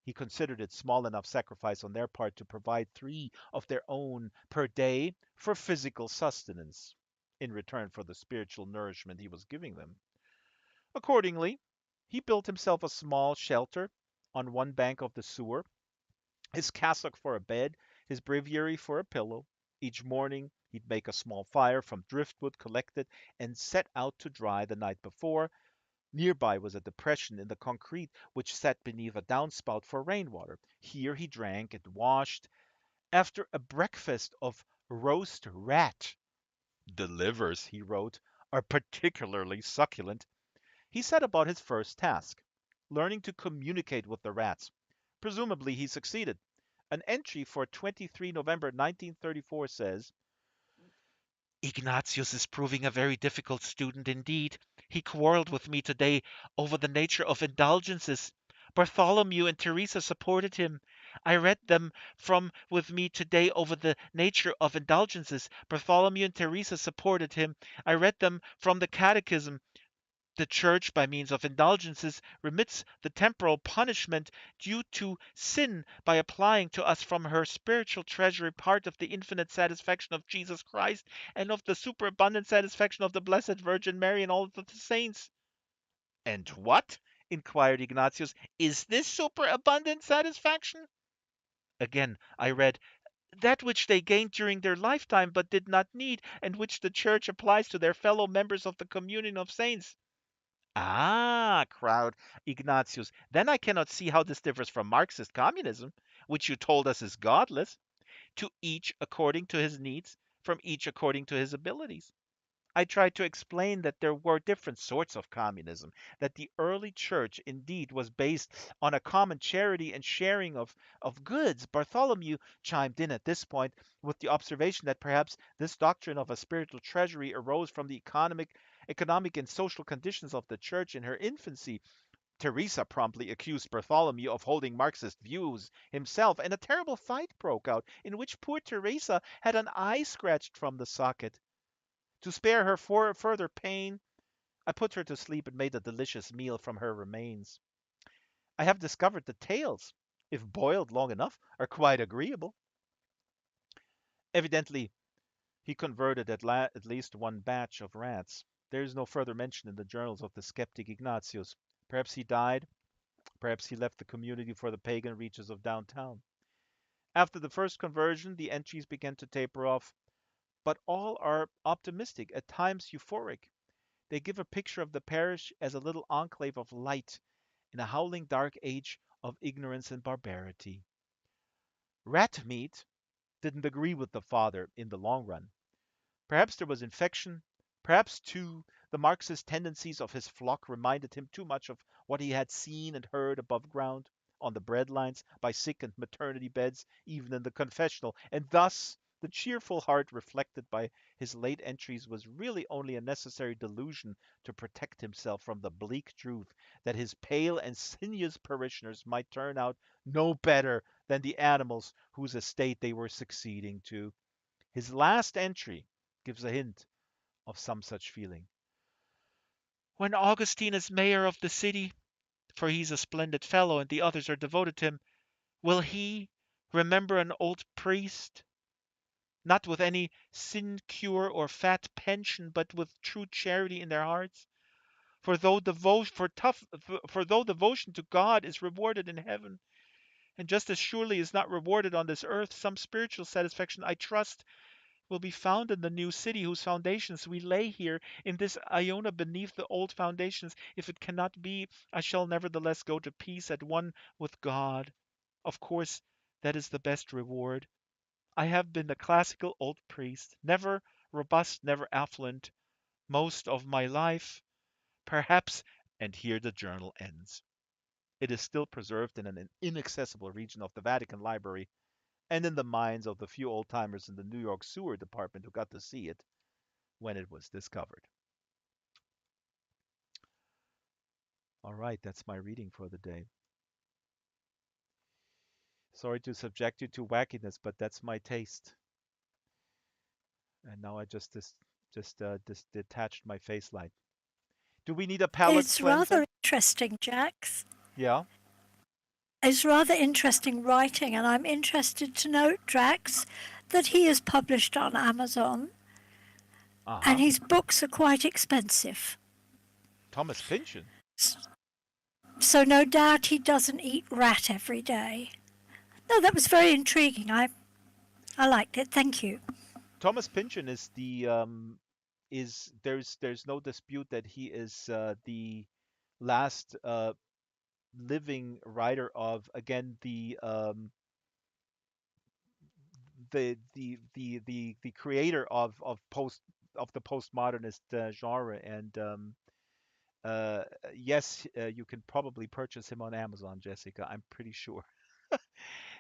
He considered it small enough sacrifice on their part to provide 3 of their own per day for physical sustenance, in return for the spiritual nourishment he was giving them. Accordingly, he built himself a small shelter on one bank of the sewer, his cassock for a bed, his breviary for a pillow. Each morning he'd make a small fire from driftwood collected and set out to dry the night before. Nearby was a depression in the concrete which sat beneath a downspout for rainwater. Here he drank and washed. After a breakfast of roast rat, "The livers," he wrote, "are particularly succulent," he set about his first task, learning to communicate with the rats. Presumably he succeeded. An entry for 23 November 1934 says, "Ignatius is proving a very difficult student indeed. He quarreled with me today over the nature of indulgences. Bartholomew and Teresa supported him. I read them from with me today over the nature of indulgences. Bartholomew and Teresa supported him. I read them from the catechism. The Church, by means of indulgences, remits the temporal punishment due to sin by applying to us from her spiritual treasury part of the infinite satisfaction of Jesus Christ and of the superabundant satisfaction of the Blessed Virgin Mary and all of the saints." "And what," inquired Ignatius, "is this superabundant satisfaction?" Again I read, "That which they gained during their lifetime but did not need, and which the Church applies to their fellow members of the communion of saints." "Ah," cried Ignatius, "then I cannot see how this differs from Marxist communism, which you told us is godless. To each according to his needs, from each according to his abilities." I tried to explain that there were different sorts of communism, that the early church indeed was based on a common charity and sharing of goods. Bartholomew chimed in at this point with the observation that perhaps this doctrine of a spiritual treasury arose from the economic and social conditions of the church in her infancy. Teresa promptly accused Bartholomew of holding Marxist views himself, and a terrible fight broke out in which poor Teresa had an eye scratched from the socket. To spare her further pain, I put her to sleep and made a delicious meal from her remains. I have discovered the tails, if boiled long enough, are quite agreeable. Evidently, he converted at least one batch of rats. There is no further mention in the journals of the skeptic Ignatius. Perhaps he died, perhaps he left the community for the pagan reaches of downtown. After the first conversion, the entries began to taper off, but all are optimistic, at times euphoric. They give a picture of the parish as a little enclave of light in a howling dark age of ignorance and barbarity. Rat meat didn't agree with the father in the long run. Perhaps there was infection. Perhaps, too, the Marxist tendencies of his flock reminded him too much of what he had seen and heard above ground, on the bread lines, by sick and maternity beds, even in the confessional, and thus the cheerful heart reflected by his late entries was really only a necessary delusion to protect himself from the bleak truth that his pale and sinuous parishioners might turn out no better than the animals whose estate they were succeeding to. His last entry gives a hint of some such feeling. When Augustine is mayor of the city, for he's a splendid fellow and the others are devoted to him, will he remember an old priest, not with any sinecure or fat pension, but with true charity in their hearts? For though devotion to God is rewarded in heaven, and just as surely is not rewarded on this earth, some spiritual satisfaction, I trust, will be found in the new city whose foundations we lay here in this Iona beneath the old foundations. If it cannot be, I shall nevertheless go to peace at one with God. Of course, that is the best reward. I have been a classical old priest, never robust, never affluent, most of my life. Perhaps, and here the journal ends. It is still preserved in an inaccessible region of the Vatican Library, and in the minds of the few old timers in the New York Sewer Department who got to see it when it was discovered. All right, that's my reading for the day. Sorry to subject you to wackiness, but that's my taste. And now I just detached my face light. Do we need a palate It's cleanser? rather interesting, Jax. Yeah. It's rather interesting writing, and I'm interested to note, Drax, that he is published on Amazon, and Uh-huh. his books are quite expensive. Thomas Pynchon. So no doubt he doesn't eat rat every day. No, that was very intriguing. I liked it. Thank you. Thomas Pynchon is there's no dispute that he is the last living writer of, again, the creator of the postmodernist genre. And uh, yes, you can probably purchase him on Amazon, Jessica. I'm pretty sure.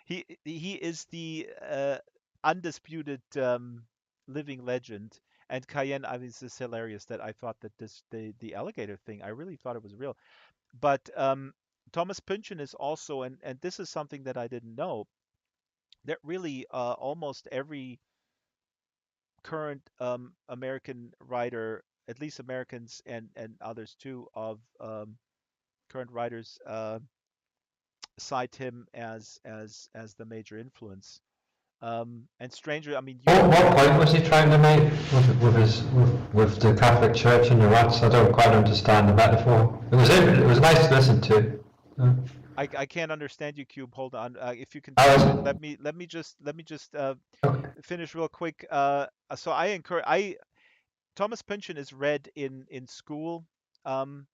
He is the undisputed living legend. And Cayenne, I mean, this is hilarious that I thought that the alligator thing, I really thought it was real. But Thomas Pynchon is also, and this is something that I didn't know, that really almost every current American writer, at least Americans and others too, of current writers, cite him as the major influence. And stranger, I mean, What point was he trying to make with the Catholic Church and the rats? I don't quite understand the metaphor. It was nice to listen to. I can't understand you, Cube. Hold on. If you can I finish was it, let me just okay. finish real quick. So Thomas Pynchon is read in school, um,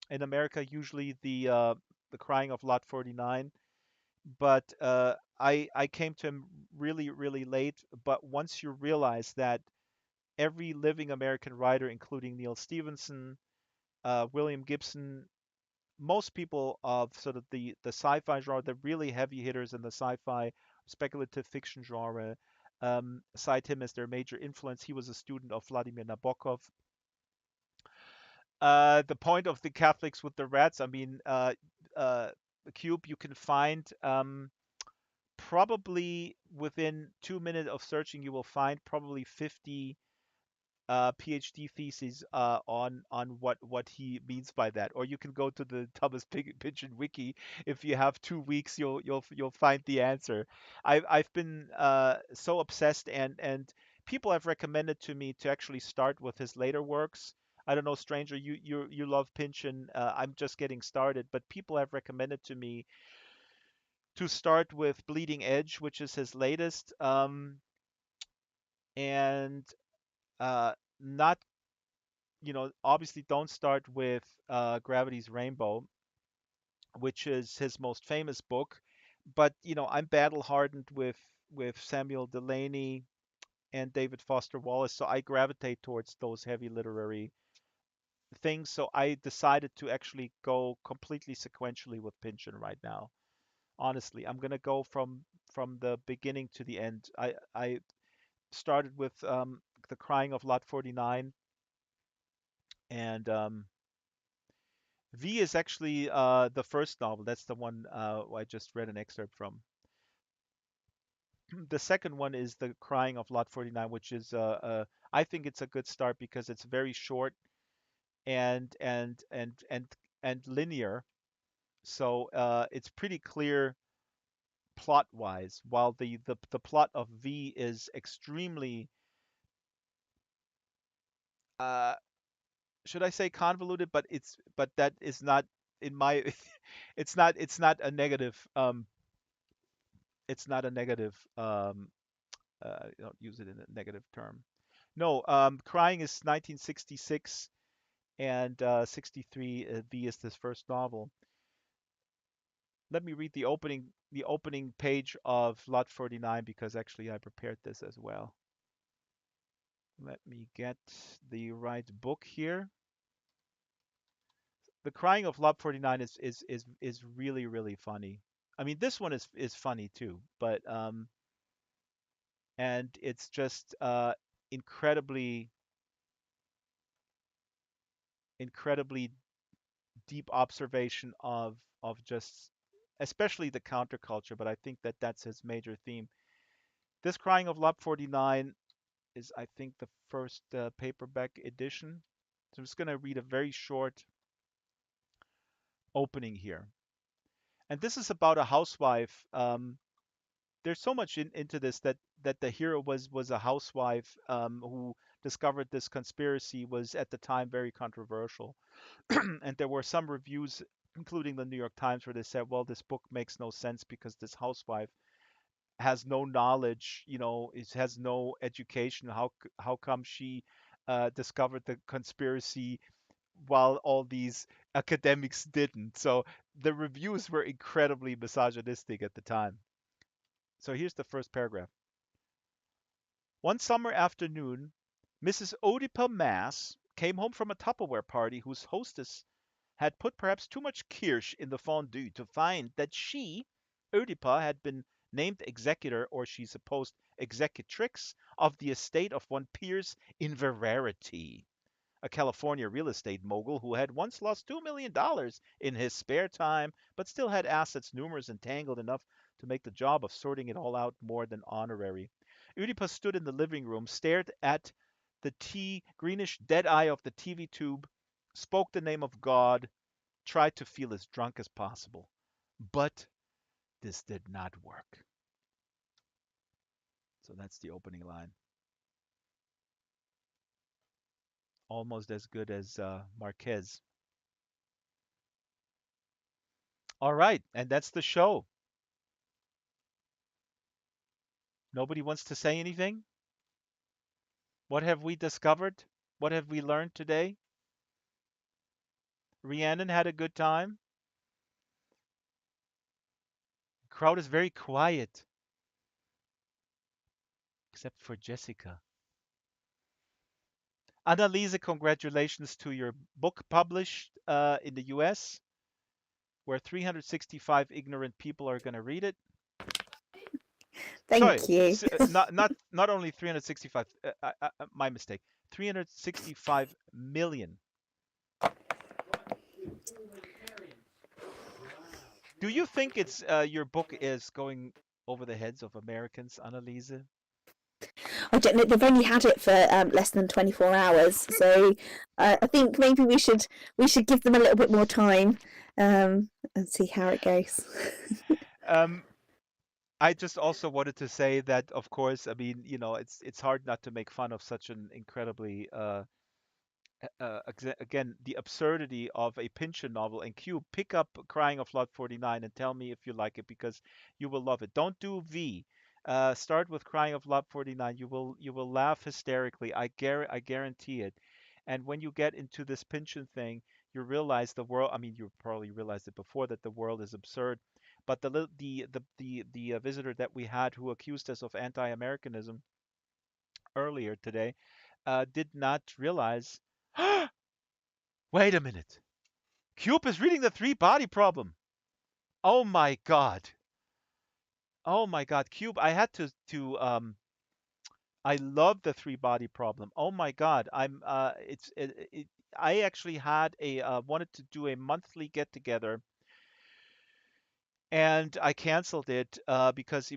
in America, usually the Crying of Lot 49. But I came to him really really late. But once you realize that every living American writer, including Neil Stephenson, William Gibson, most people of sort of the sci-fi genre, the really heavy hitters in the sci-fi speculative fiction genre, cite him as their major influence. He was a student of Vladimir Nabokov. The point of the Catholics with the rats, I mean, uh, Cube, you can find, probably within 2 minutes of searching, you will find probably 50 PhD theses on what he means by that. Or you can go to the Pynchon wiki. If you have 2 weeks, you'll find the answer. I've been so obsessed, and people have recommended to me to actually start with his later works. I don't know, Stranger, you love Pynchon. I'm just getting started, but people have recommended to me to start with Bleeding Edge, which is his latest, and not obviously don't start with Gravity's Rainbow, which is his most famous book. But I'm battle hardened with Samuel Delany and David Foster Wallace, so I gravitate towards those heavy literary things. So I decided to actually go completely sequentially with Pynchon right now. Honestly, I'm gonna go from the beginning to the end. I started with The Crying of Lot 49, and V is actually the first novel. That's the one I just read an excerpt from. The second one is The Crying of Lot 49, which is I think it's a good start because it's very short and linear. So it's pretty clear plot wise, while the plot of V is extremely uh, should I say convoluted, but that is not in my it's not a negative it's not a negative don't use it in a negative term. No, Crying is 1966 and 63 V is this first novel. Let me read the opening page of Lot 49 because actually I prepared this as well. Let me get the right book here. The Crying of Lot 49 is really really funny. I mean, this one is funny too, but and it's just incredibly incredibly deep observation of just especially the counterculture, but I think that that's his major theme. This Crying of Lot 49 is, I think, the first paperback edition. So I'm just going to read a very short opening here. And this is about a housewife. There's so much into this that the hero was a housewife who discovered this conspiracy was at the time very controversial. And there were some reviews, including the New York Times, where they said, well, this book makes no sense because this housewife has no knowledge, has no education. How come she discovered the conspiracy while all these academics didn't? So the reviews were incredibly misogynistic at the time. So here's the first paragraph. One summer afternoon, Mrs. Oedipa Maas came home from a Tupperware party whose hostess had put perhaps too much kirsch in the fondue to find that she, Oedipa, had been named executor, or she supposed executrix, of the estate of one Piers Inverarity, a California real estate mogul who had once lost $2 million in his spare time, but still had assets numerous and tangled enough to make the job of sorting it all out more than honorary. Oedipus stood in the living room, stared at the greenish dead eye of the TV tube, spoke the name of God, tried to feel as drunk as possible. But this did not work. So that's the opening line. Almost as good as Marquez. All right, and that's the show. Nobody wants to say anything? What have we discovered? What have we learned today? Rhiannon had a good time. Crowd is very quiet, except for Jessica. Annalisa, congratulations to your book published in the US, where 365 ignorant people are going to read it. Thank Sorry, you. not only 365. My mistake. 365 million. Do you think it's your book is going over the heads of Americans, Annalisa? I don't know. They've only had it for less than 24 hours, so I think maybe we should give them a little bit more time and see how it goes. I just also wanted to say that, of course, I mean, it's hard not to make fun of such an incredibly again, the absurdity of a Pynchon novel. And Q, pick up Crying of Lot 49 and tell me if you like it because you will love it. Don't do V. Start with Crying of Lot 49. You will laugh hysterically. I guarantee it. And when you get into this Pynchon thing, you realize the world. I mean, you probably realized it before that the world is absurd. But the visitor that we had who accused us of anti-Americanism earlier today did not realize. Wait a minute. Cube is reading the three body problem. Oh my God. Oh my God, Cube. I had to I love the three body problem. Oh my God. I actually had a wanted to do a monthly get together and I canceled it because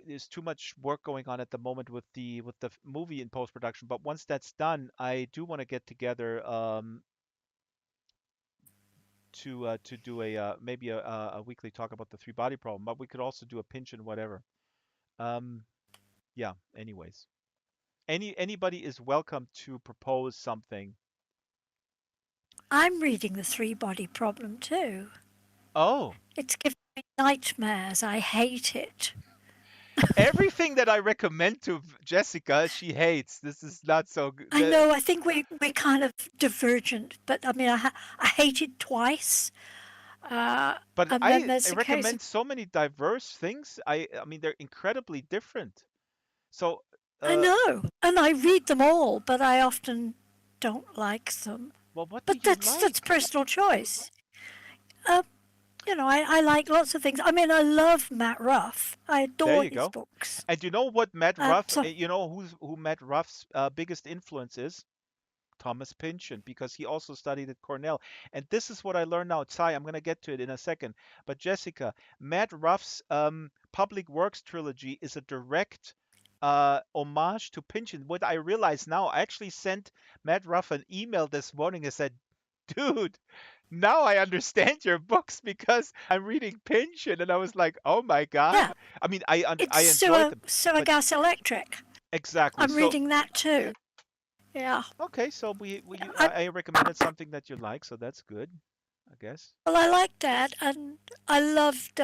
there's too much work going on at the moment with the movie in post production. But once that's done, I do want to get together to do a maybe a weekly talk about the three body problem. But we could also do a pinch and whatever. Um, yeah. Anyways, anybody is welcome to propose something. I'm reading the three body problem too. Oh, It's giving me nightmares. I hate it. everything that I recommend to Jessica, she hates. This is not so good. I know. I think we're kind of divergent, but I mean, I hate it twice. But And then I there's a case of recommend so many diverse things. I mean they're incredibly different. So I know, and I read them all, but I often don't like them. well, what do But you that's like? personal choice. You know, I like lots of things. I mean, I love Matt Ruff. I There adore you his go. books. And you know what Matt Ruff, So you know who Matt Ruff's biggest influence is? Thomas Pynchon, because he also studied at Cornell. And this is what I learned now. Tsai, I'm going to get to it in a second. But Jessica, Matt Ruff's Public Works trilogy is a direct homage to Pynchon. What I realize now, I actually sent Matt Ruff an email this morning and said, dude, now I understand your books because I'm reading Pynchon. And I was like, oh my God. yeah, I mean, it's I enjoyed them, Sewer but Gas Electric. exactly. I'm So reading that too. Yeah. okay, so I, I recommended something that you like, so that's good, I guess. well, I like that, and I loved.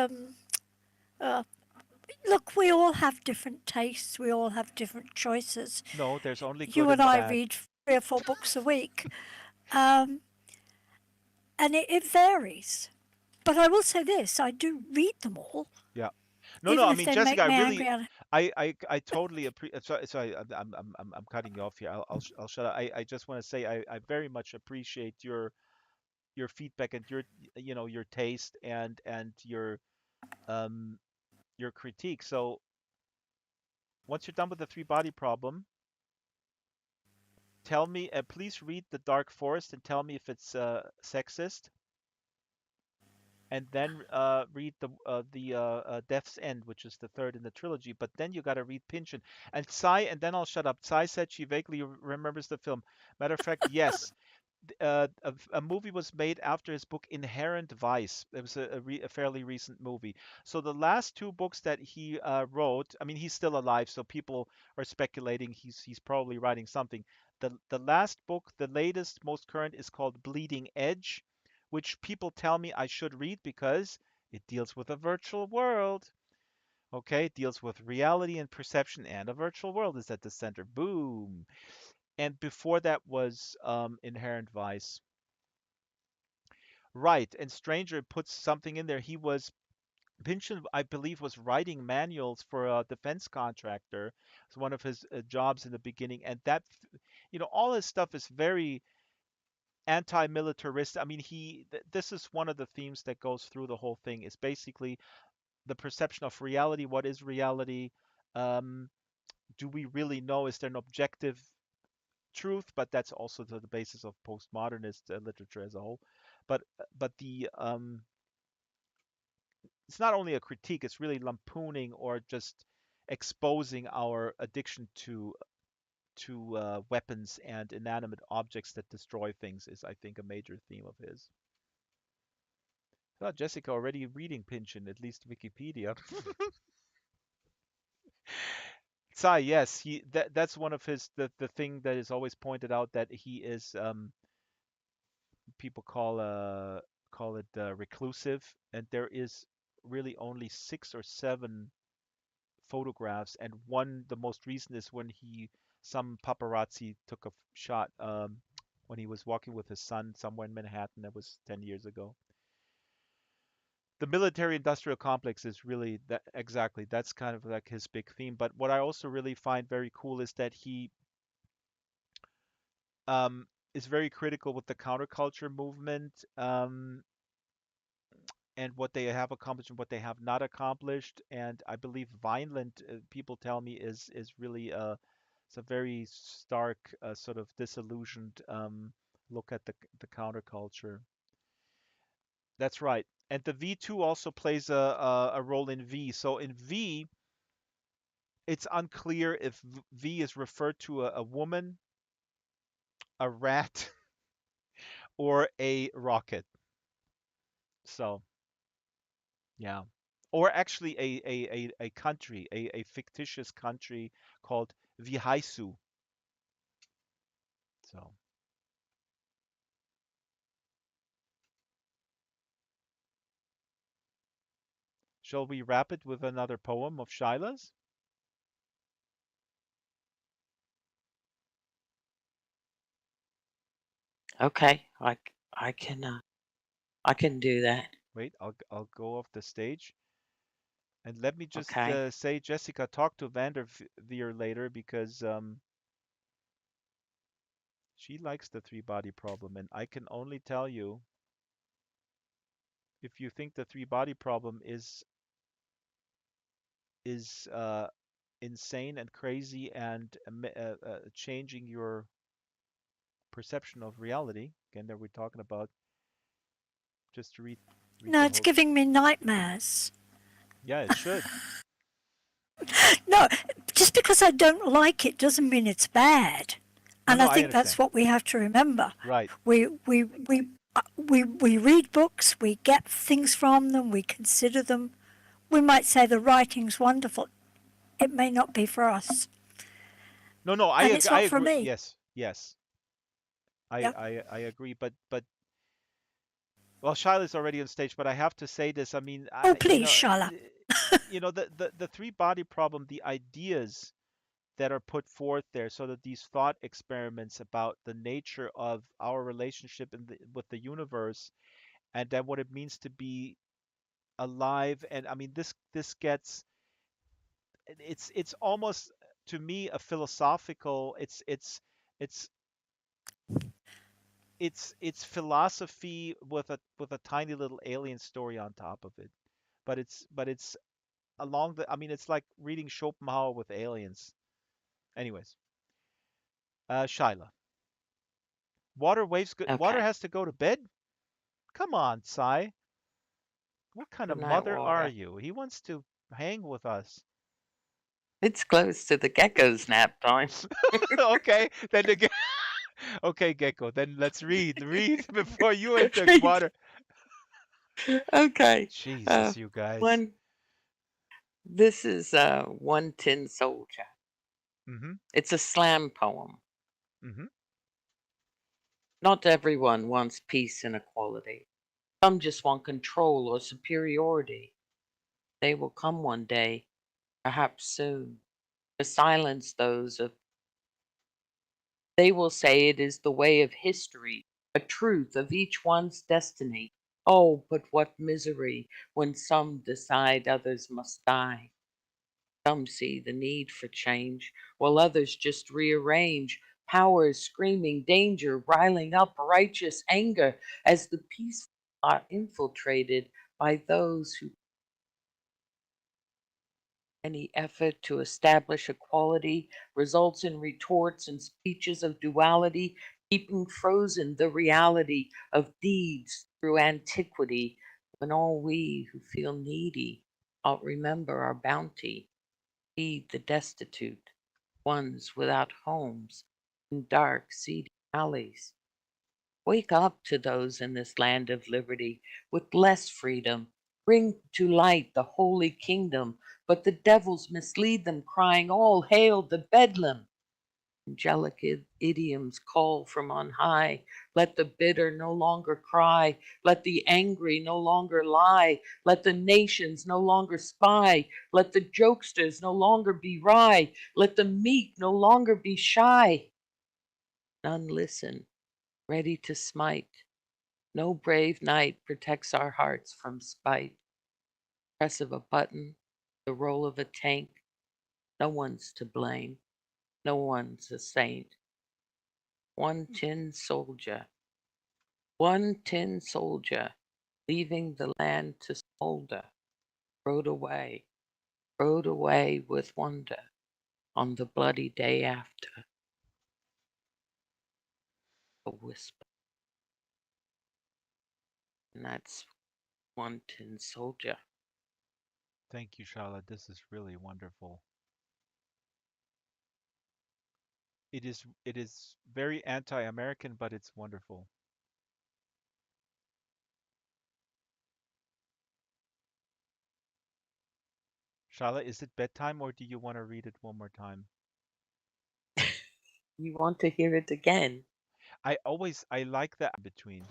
Uh, Look, we all have different tastes. We all have different choices. No, there's only You good and and I bad. read 3 or 4 books a week, um, and it varies. But I will say this: I do read them all, Yeah. No, no, even I if mean, they Jessica, make I me really, angry. And I totally appreciate. Sorry, I'm cutting you off here. I'll shut up. I just want to say I very much appreciate your feedback and your taste and um your critique. So once you're done with the three body problem, tell me, please read The Dark Forest and tell me if it's sexist. And then read the Death's End, which is the third in the trilogy. But then you got to read Pynchon and Tsai, and then I'll shut up. Tsai said she vaguely remembers the film. Matter of fact, yes, a movie was made after his book Inherent Vice. It was a fairly recent movie. So the last two books that he wrote, I mean, he's still alive, so people are speculating he's probably writing something. The last book, the latest, most current, is called Bleeding Edge, which people tell me I should read because it deals with a virtual world. Okay, it deals with reality and perception, and a virtual world is at the center. Boom. And before that was Inherent Vice. Right, and Stranger puts something in there. He was Pynchon, I believe, was writing manuals for a defense contractor. It's one of his jobs in the beginning, and all his stuff is very anti-militarist. I mean, this is one of the themes that goes through the whole thing. Is basically the perception of reality. What is reality? Um, do we really know? Is there an objective truth? But that's also the basis of postmodernist literature as a whole. But it's not only a critique, it's really lampooning or just exposing our addiction to weapons and inanimate objects that destroy things is, I think, a major theme of his. Oh, Jessica already reading Pynchon, at least Wikipedia. Tsai, yes, that's one of the thing that is always pointed out that he is people call it reclusive, and there is really only 6 or 7 photographs, and one, the most recent, is when some paparazzi took a shot when he was walking with his son somewhere in Manhattan. That was 10 years ago. The military-industrial complex is really that exactly. That's kind of like his big theme. But what I also really find very cool is that he is very critical with the counterculture movement, and what they have accomplished and what they have not accomplished. And I believe Vineland, people tell me, is really it's a very stark, sort of disillusioned look at the counterculture. That's right. And the V2 also plays a role in V. So in V, it's unclear if V is referred to a woman, a rat, or a rocket. So yeah. Or actually a country, a fictitious country called Vihaisu. So shall we wrap it with another poem of Shaila's? Okay, I can do that. Wait, I'll go off the stage. And let me just Okay. say, Jessica, talk to Vanderveer later because she likes the three-body problem, and I can only tell you, if you think the three-body problem is insane and crazy and changing your perception of reality. Again, that we're talking about, just to read No, the it's whole. giving me nightmares. Yeah, it should. No, just because I don't like it doesn't mean it's bad. No, And no, I I think understand. that's what we have to remember. Right. We read books, we get things from them, we consider them. We might say the writing's wonderful. It may not be for us. No, no, And it's I not for agree. me. Yes, yes, Yeah. I agree. But well, Shaila's already on stage, but I have to say this. I mean, Oh, please, Shala. the three-body problem, the ideas that are put forth there, so that these thought experiments about the nature of our relationship with the universe, and then what it means to be alive. And I mean, this gets, it's almost, to me, a philosophical. It's it's philosophy with a tiny little alien story on top of it. But it's along the. I mean, it's like reading Schopenhauer with aliens. Anyways, Shyla. Water Okay. has to go to bed? Come on, Sai. What kind of Good night, mother are Water. you? He wants to hang with us. It's close to the gecko's nap time. Okay, then okay, Gecko. Then let's read. Read before you enter Right. water. Okay. Jesus, you guys. One. This is One Tin Soldier. Mm-hmm. It's a slam poem. Mm-hmm. Not everyone wants peace and equality. Some just want control or superiority. They will come one day, perhaps soon, to silence those of. They will say it is the way of history, a truth of each one's destiny. Oh, but what misery when some decide others must die. Some see the need for change, while others just rearrange. Powers screaming danger, riling up righteous anger as the peaceful are infiltrated by those who. Any effort to establish equality results in retorts and speeches of duality, keeping frozen the reality of deeds through antiquity, when all we who feel needy ought remember our bounty, feed the destitute, ones without homes, in dark, seedy alleys. Wake up to those in this land of liberty with less freedom. Bring to light the holy kingdom, but the devils mislead them, crying, All hail the Bedlam! Angelic idioms call from on high. Let the bitter no longer cry. Let the angry no longer lie. Let the nations no longer spy. Let the jokesters no longer be wry. Let the meek no longer be shy. None listen. ready to smite. No brave knight protects our hearts from spite. Press of a button, the roll of a tank. No one's to blame. No one's a saint. One tin soldier. One tin soldier, leaving the land to smolder, rode away with wonder on the bloody day after. A whisper. And that's One Tin Soldier. Thank you, Charlotte. This is really wonderful. It is very anti-American, but it's wonderful. Charlotte, is it bedtime or do you want to read it one more time? You want to hear it again? I like that in between,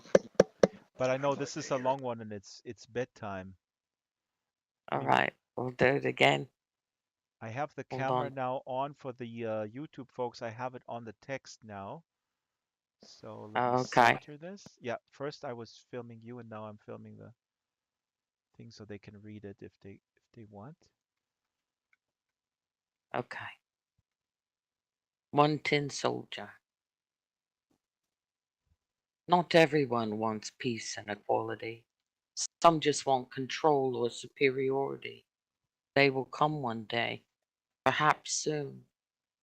but I know this is a long one and it's bedtime. All mean, right, we'll do it again. I have the Hold camera on. now on for the YouTube folks. I have it on the text now. So let me Okay. center this. Yeah, first I was filming you and now I'm filming the thing so they can read it if they want. Okay. One Tin Soldier. Not everyone wants peace and equality. Some just want control or superiority. They will come one day, perhaps soon,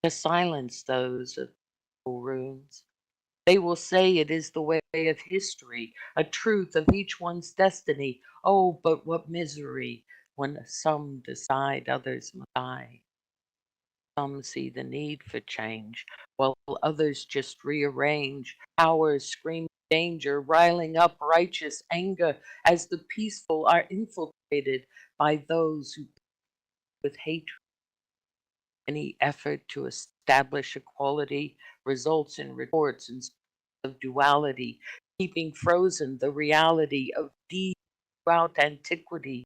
to silence those of rooms. They will say it is the way of history, a truth of each one's destiny. Oh, but what misery when some decide others must die. Some see the need for change, while others just rearrange. Ours scream danger, riling up righteous anger as the peaceful are infiltrated by those who with hatred. Any effort to establish equality results in retorts and of duality, keeping frozen the reality of deeds throughout antiquity.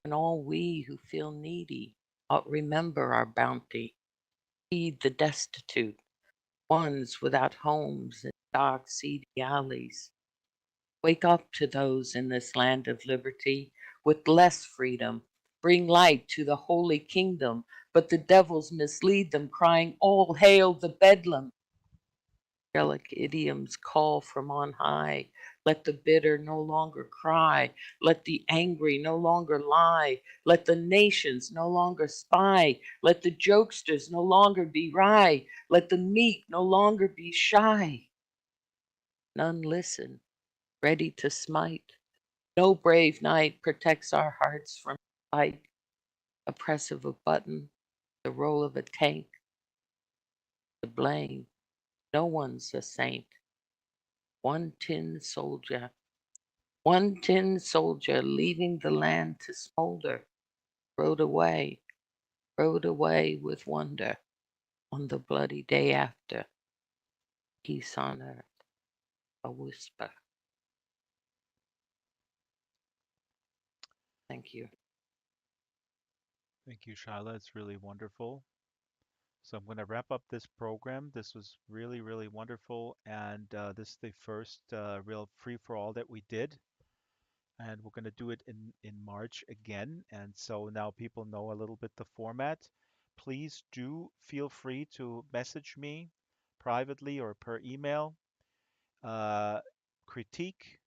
And all we who feel needy ought remember our bounty, feed the destitute, ones without homes in dark, seedy alleys. Wake up to those in this land of liberty with less freedom. Bring light to the holy kingdom, but the devils mislead them, crying, All hail the Bedlam. Angelic idioms call from on high. Let the bitter no longer cry. Let the angry no longer lie. Let the nations no longer spy. Let the jokesters no longer be wry. Let the meek no longer be shy. None listen, ready to smite. No brave knight protects our hearts from fight. A press of a button, the roll of a tank, the blame. No one's a saint. One tin soldier. One tin soldier leaving the land to smolder, rode away with wonder on the bloody day after. Peace on earth, a whisper. Thank you. Thank you, Shyla. It's really wonderful. So I'm going to wrap up this program. This was really, really wonderful. And this is the first real free-for-all that we did. And we're going to do it in March again. And so now people know a little bit the format. Please do feel free to message me privately or per email, uh, critique,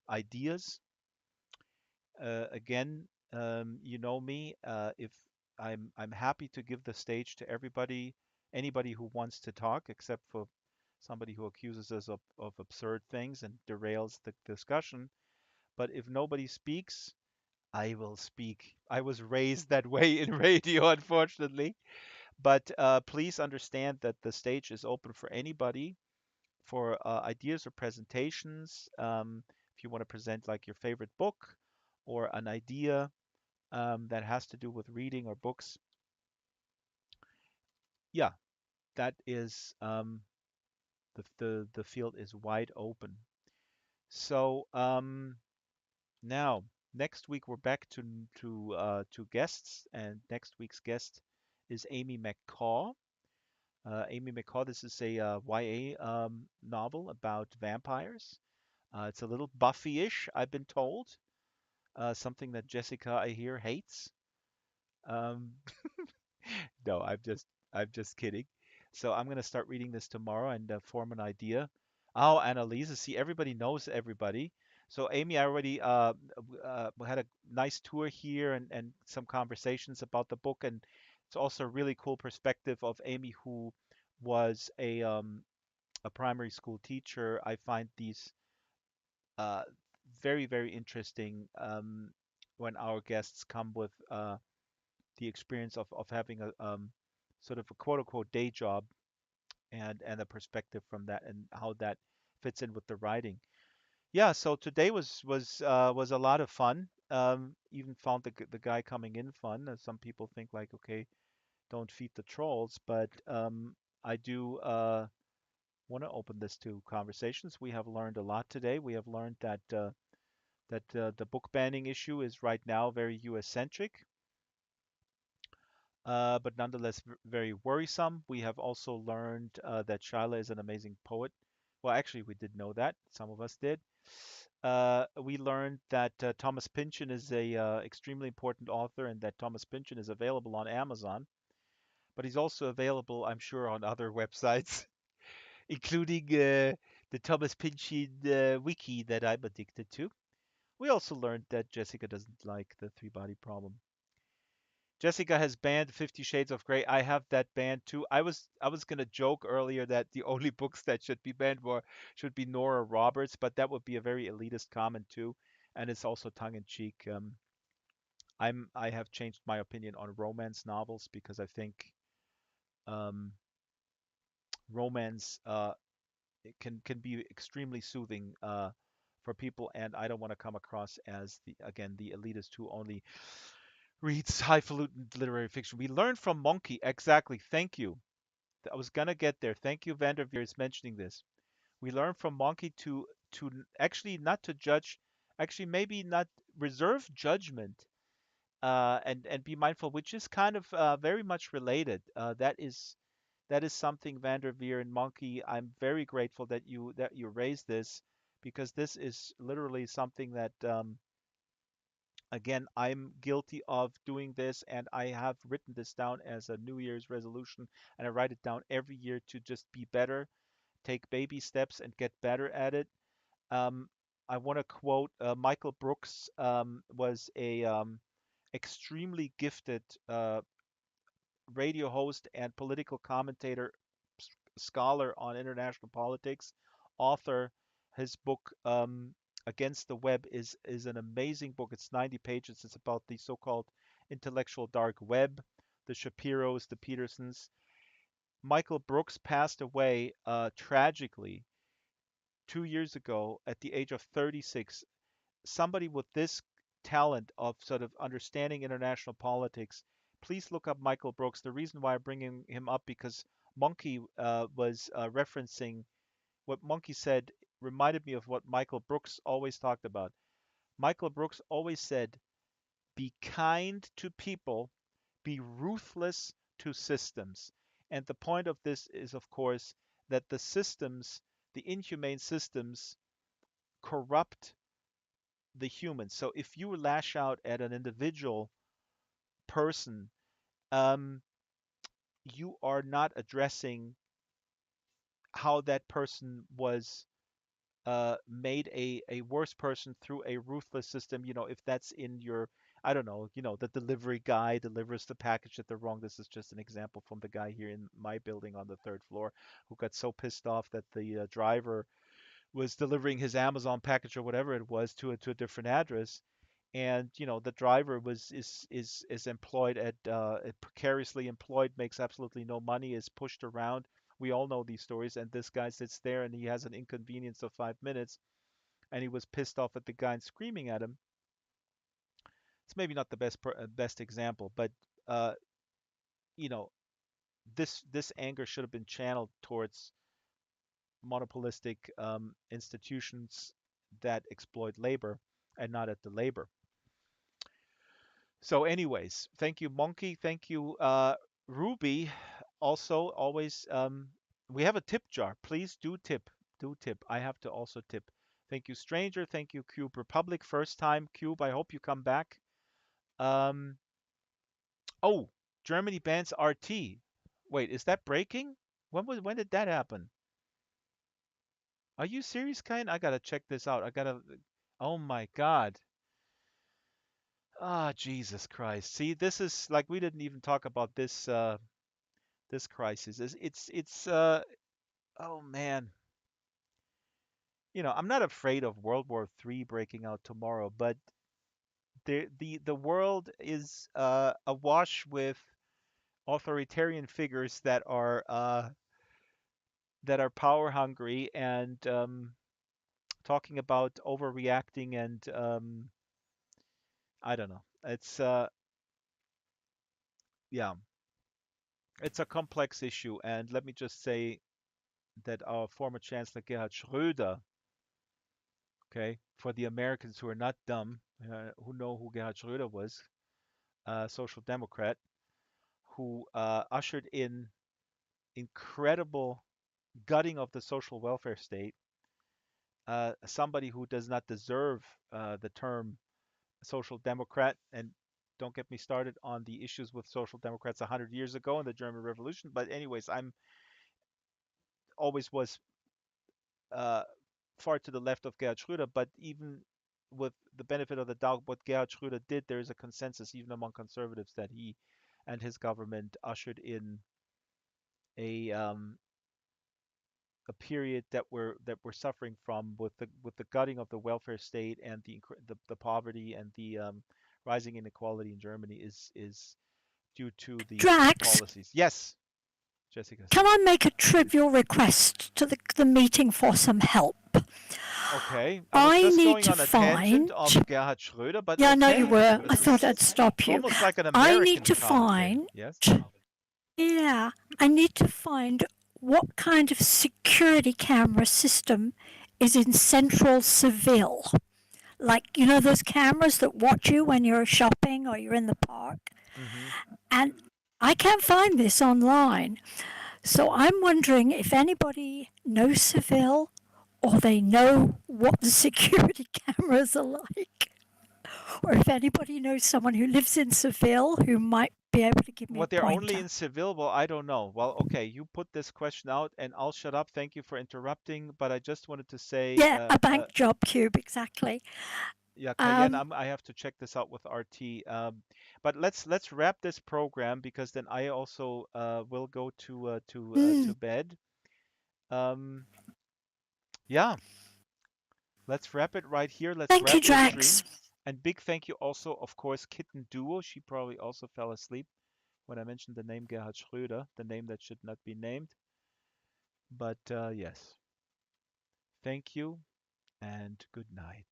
ideas. Again, you know me. If I'm happy to give the stage to everybody, anybody who wants to talk, except for somebody who accuses us of absurd things and derails the discussion. But if nobody speaks, I will speak. I was raised that way in radio, unfortunately. But please understand that the stage is open for anybody for ideas or presentations. If you want to present like your favorite book or an idea that has to do with reading or books, yeah, that is the field is wide open. So now next week we're back to guests, and next week's guest is Amy Mccall. Amy Mccall. This is a YA novel about vampires. It's a little Buffy-ish, I've been told. Something that Jessica, I hear, hates. Um, no, I'm just kidding. So I'm gonna start reading this tomorrow and form an idea. Oh, Annalisa, see, everybody knows everybody. So Amy, I already we had a nice tour here and some conversations about the book, and it's also a really cool perspective of Amy, who was a primary school teacher. I find these uh, very, very interesting when our guests come with the experience of having a sort of a quote unquote day job and a perspective from that and how that fits in with the writing. Yeah, so today was a lot of fun. Even found the guy coming in fun. Some people think like, okay, don't feed the trolls, but I do want to open this to conversations. We have learned a lot today. We have learned that the book banning issue is right now very U.S. centric, but nonetheless very worrisome. We have also learned that Shyla is an amazing poet. Well, actually, we did know that. Some of us did. We learned that Thomas Pynchon is a extremely important author, and that Thomas Pynchon is available on Amazon. But he's also available, I'm sure, on other websites, including the Thomas Pynchon wiki that I'm addicted to. We also learned that Jessica doesn't like the three body problem. Jessica has banned 50 Shades of Grey. I have that banned too. I was gonna joke earlier that the only books that should be banned should be Nora Roberts, but that would be a very elitist comment too, and it's also tongue in cheek. I have changed my opinion on romance novels because I think um, romance it can be extremely soothing for people, and I don't want to come across as the elitist who only reads highfalutin literary fiction. We learned from Monkey. Exactly. Thank you. I was gonna get there. Thank you, Vanderveer, is mentioning this. We learned from Monkey to actually not to judge, actually maybe not reserve judgment, and be mindful, which is kind of very much related. That is something Vanderveer and Monkey. I'm very grateful that you raised this because this is literally something that again, I'm guilty of doing this, and I have written this down as a New Year's resolution, and I write it down every year to just be better, take baby steps, and get better at it. Um, I want to quote Michael Brooks was a extremely gifted radio host and political commentator, scholar on international politics, author. His book Against the Web is an amazing book. It's 90 pages. It's about the so-called intellectual dark web, the Shapiros, the Petersons. Michael Brooks passed away tragically 2 years ago at the age of 36. Somebody with this talent of sort of understanding international politics, please look up Michael Brooks. The reason why I'm bringing him up because Monkey was referencing what Monkey said reminded me of what Michael Brooks always talked about. Michael Brooks always said, "Be kind to people, be ruthless to systems." And the point of this is, of course, that the systems, the inhumane systems, corrupt the humans. So if you lash out at an individual person, um, you are not addressing how that person was made a worse person through a ruthless system. If that's in your, I don't know, the delivery guy delivers the package at the wrong. This is just an example from the guy here in my building on the third floor who got so pissed off that the driver was delivering his Amazon package or whatever it was to a different address, and the driver is employed at precariously employed, makes absolutely no money, is pushed around. We all know these stories, and this guy sits there and he has an inconvenience of 5 minutes, and he was pissed off at the guy and screaming at him. It's maybe not the best example, but uh, you know this anger should have been channeled towards monopolistic institutions that exploit labor and not at the labor. So, anyways, thank you, Monkey. Thank you, Ruby. also always we have a tip jar. Please do tip. Do tip. I have to also tip. Thank you, Stranger. Thank you, Cube Republic. First time, Cube. I hope you come back. Oh, Germany bans RT. Wait, is that breaking? When did that happen? Are you serious, Kain? I gotta check this out. Oh my God. Ah, Jesus Christ. See, this is like we didn't even talk about this crisis. It's oh man. I'm not afraid of World War III breaking out tomorrow, but the world is awash with authoritarian figures that are power hungry and talking about overreacting and I don't know. Yeah, it's a complex issue, and let me just say that our former Chancellor Gerhard Schröder, okay, for the Americans who are not dumb, who know who Gerhard Schröder was, a social democrat who ushered in incredible gutting of the social welfare state, somebody who does not deserve the term social democrat. And don't get me started on the issues with social democrats 100 years ago in the German Revolution. But anyways, I'm always was uh, far to the left of Gerhard Schröder. But even with the benefit of the doubt, what Gerhard Schröder did, there is a consensus even among conservatives that he and his government ushered in a um, a period that we're suffering from with the gutting of the welfare state and the poverty and the rising inequality in Germany is due to these Drax, policies. Yes, Jessica. can I make a trivial request to the meeting for some help? Okay, I was just need going to on a tangent find. of Gerhard Schröder, but Yeah, I know you okay, were. I this thought I'd is stop it's you. almost like an I American need to commentator. find. Yes. Yeah, I need to find what kind of security camera system is in central Seville. Like, you know, those cameras that watch you when you're shopping or you're in the park. Mm-hmm. And I can't find this online. So I'm wondering if anybody knows Seville or they know what the security cameras are like. Or if anybody knows someone who lives in Seville who might be able to give me a What they're only pointer. in Seville? Well, I don't know. Well, okay, you put this question out and I'll shut up. Thank you for interrupting, but I just wanted to say, Yeah, a bank job cube, exactly. yeah, Cayenne, I have to check this out with RT. But let's wrap this program because then I also will go to bed. Um, yeah, let's wrap it right here. Let's Thank you, wrap the Drax. stream. And big thank you also, of course, Kitten Duo. She probably also fell asleep when I mentioned the name Gerhard Schröder, the name that should not be named. But yes, thank you and good night.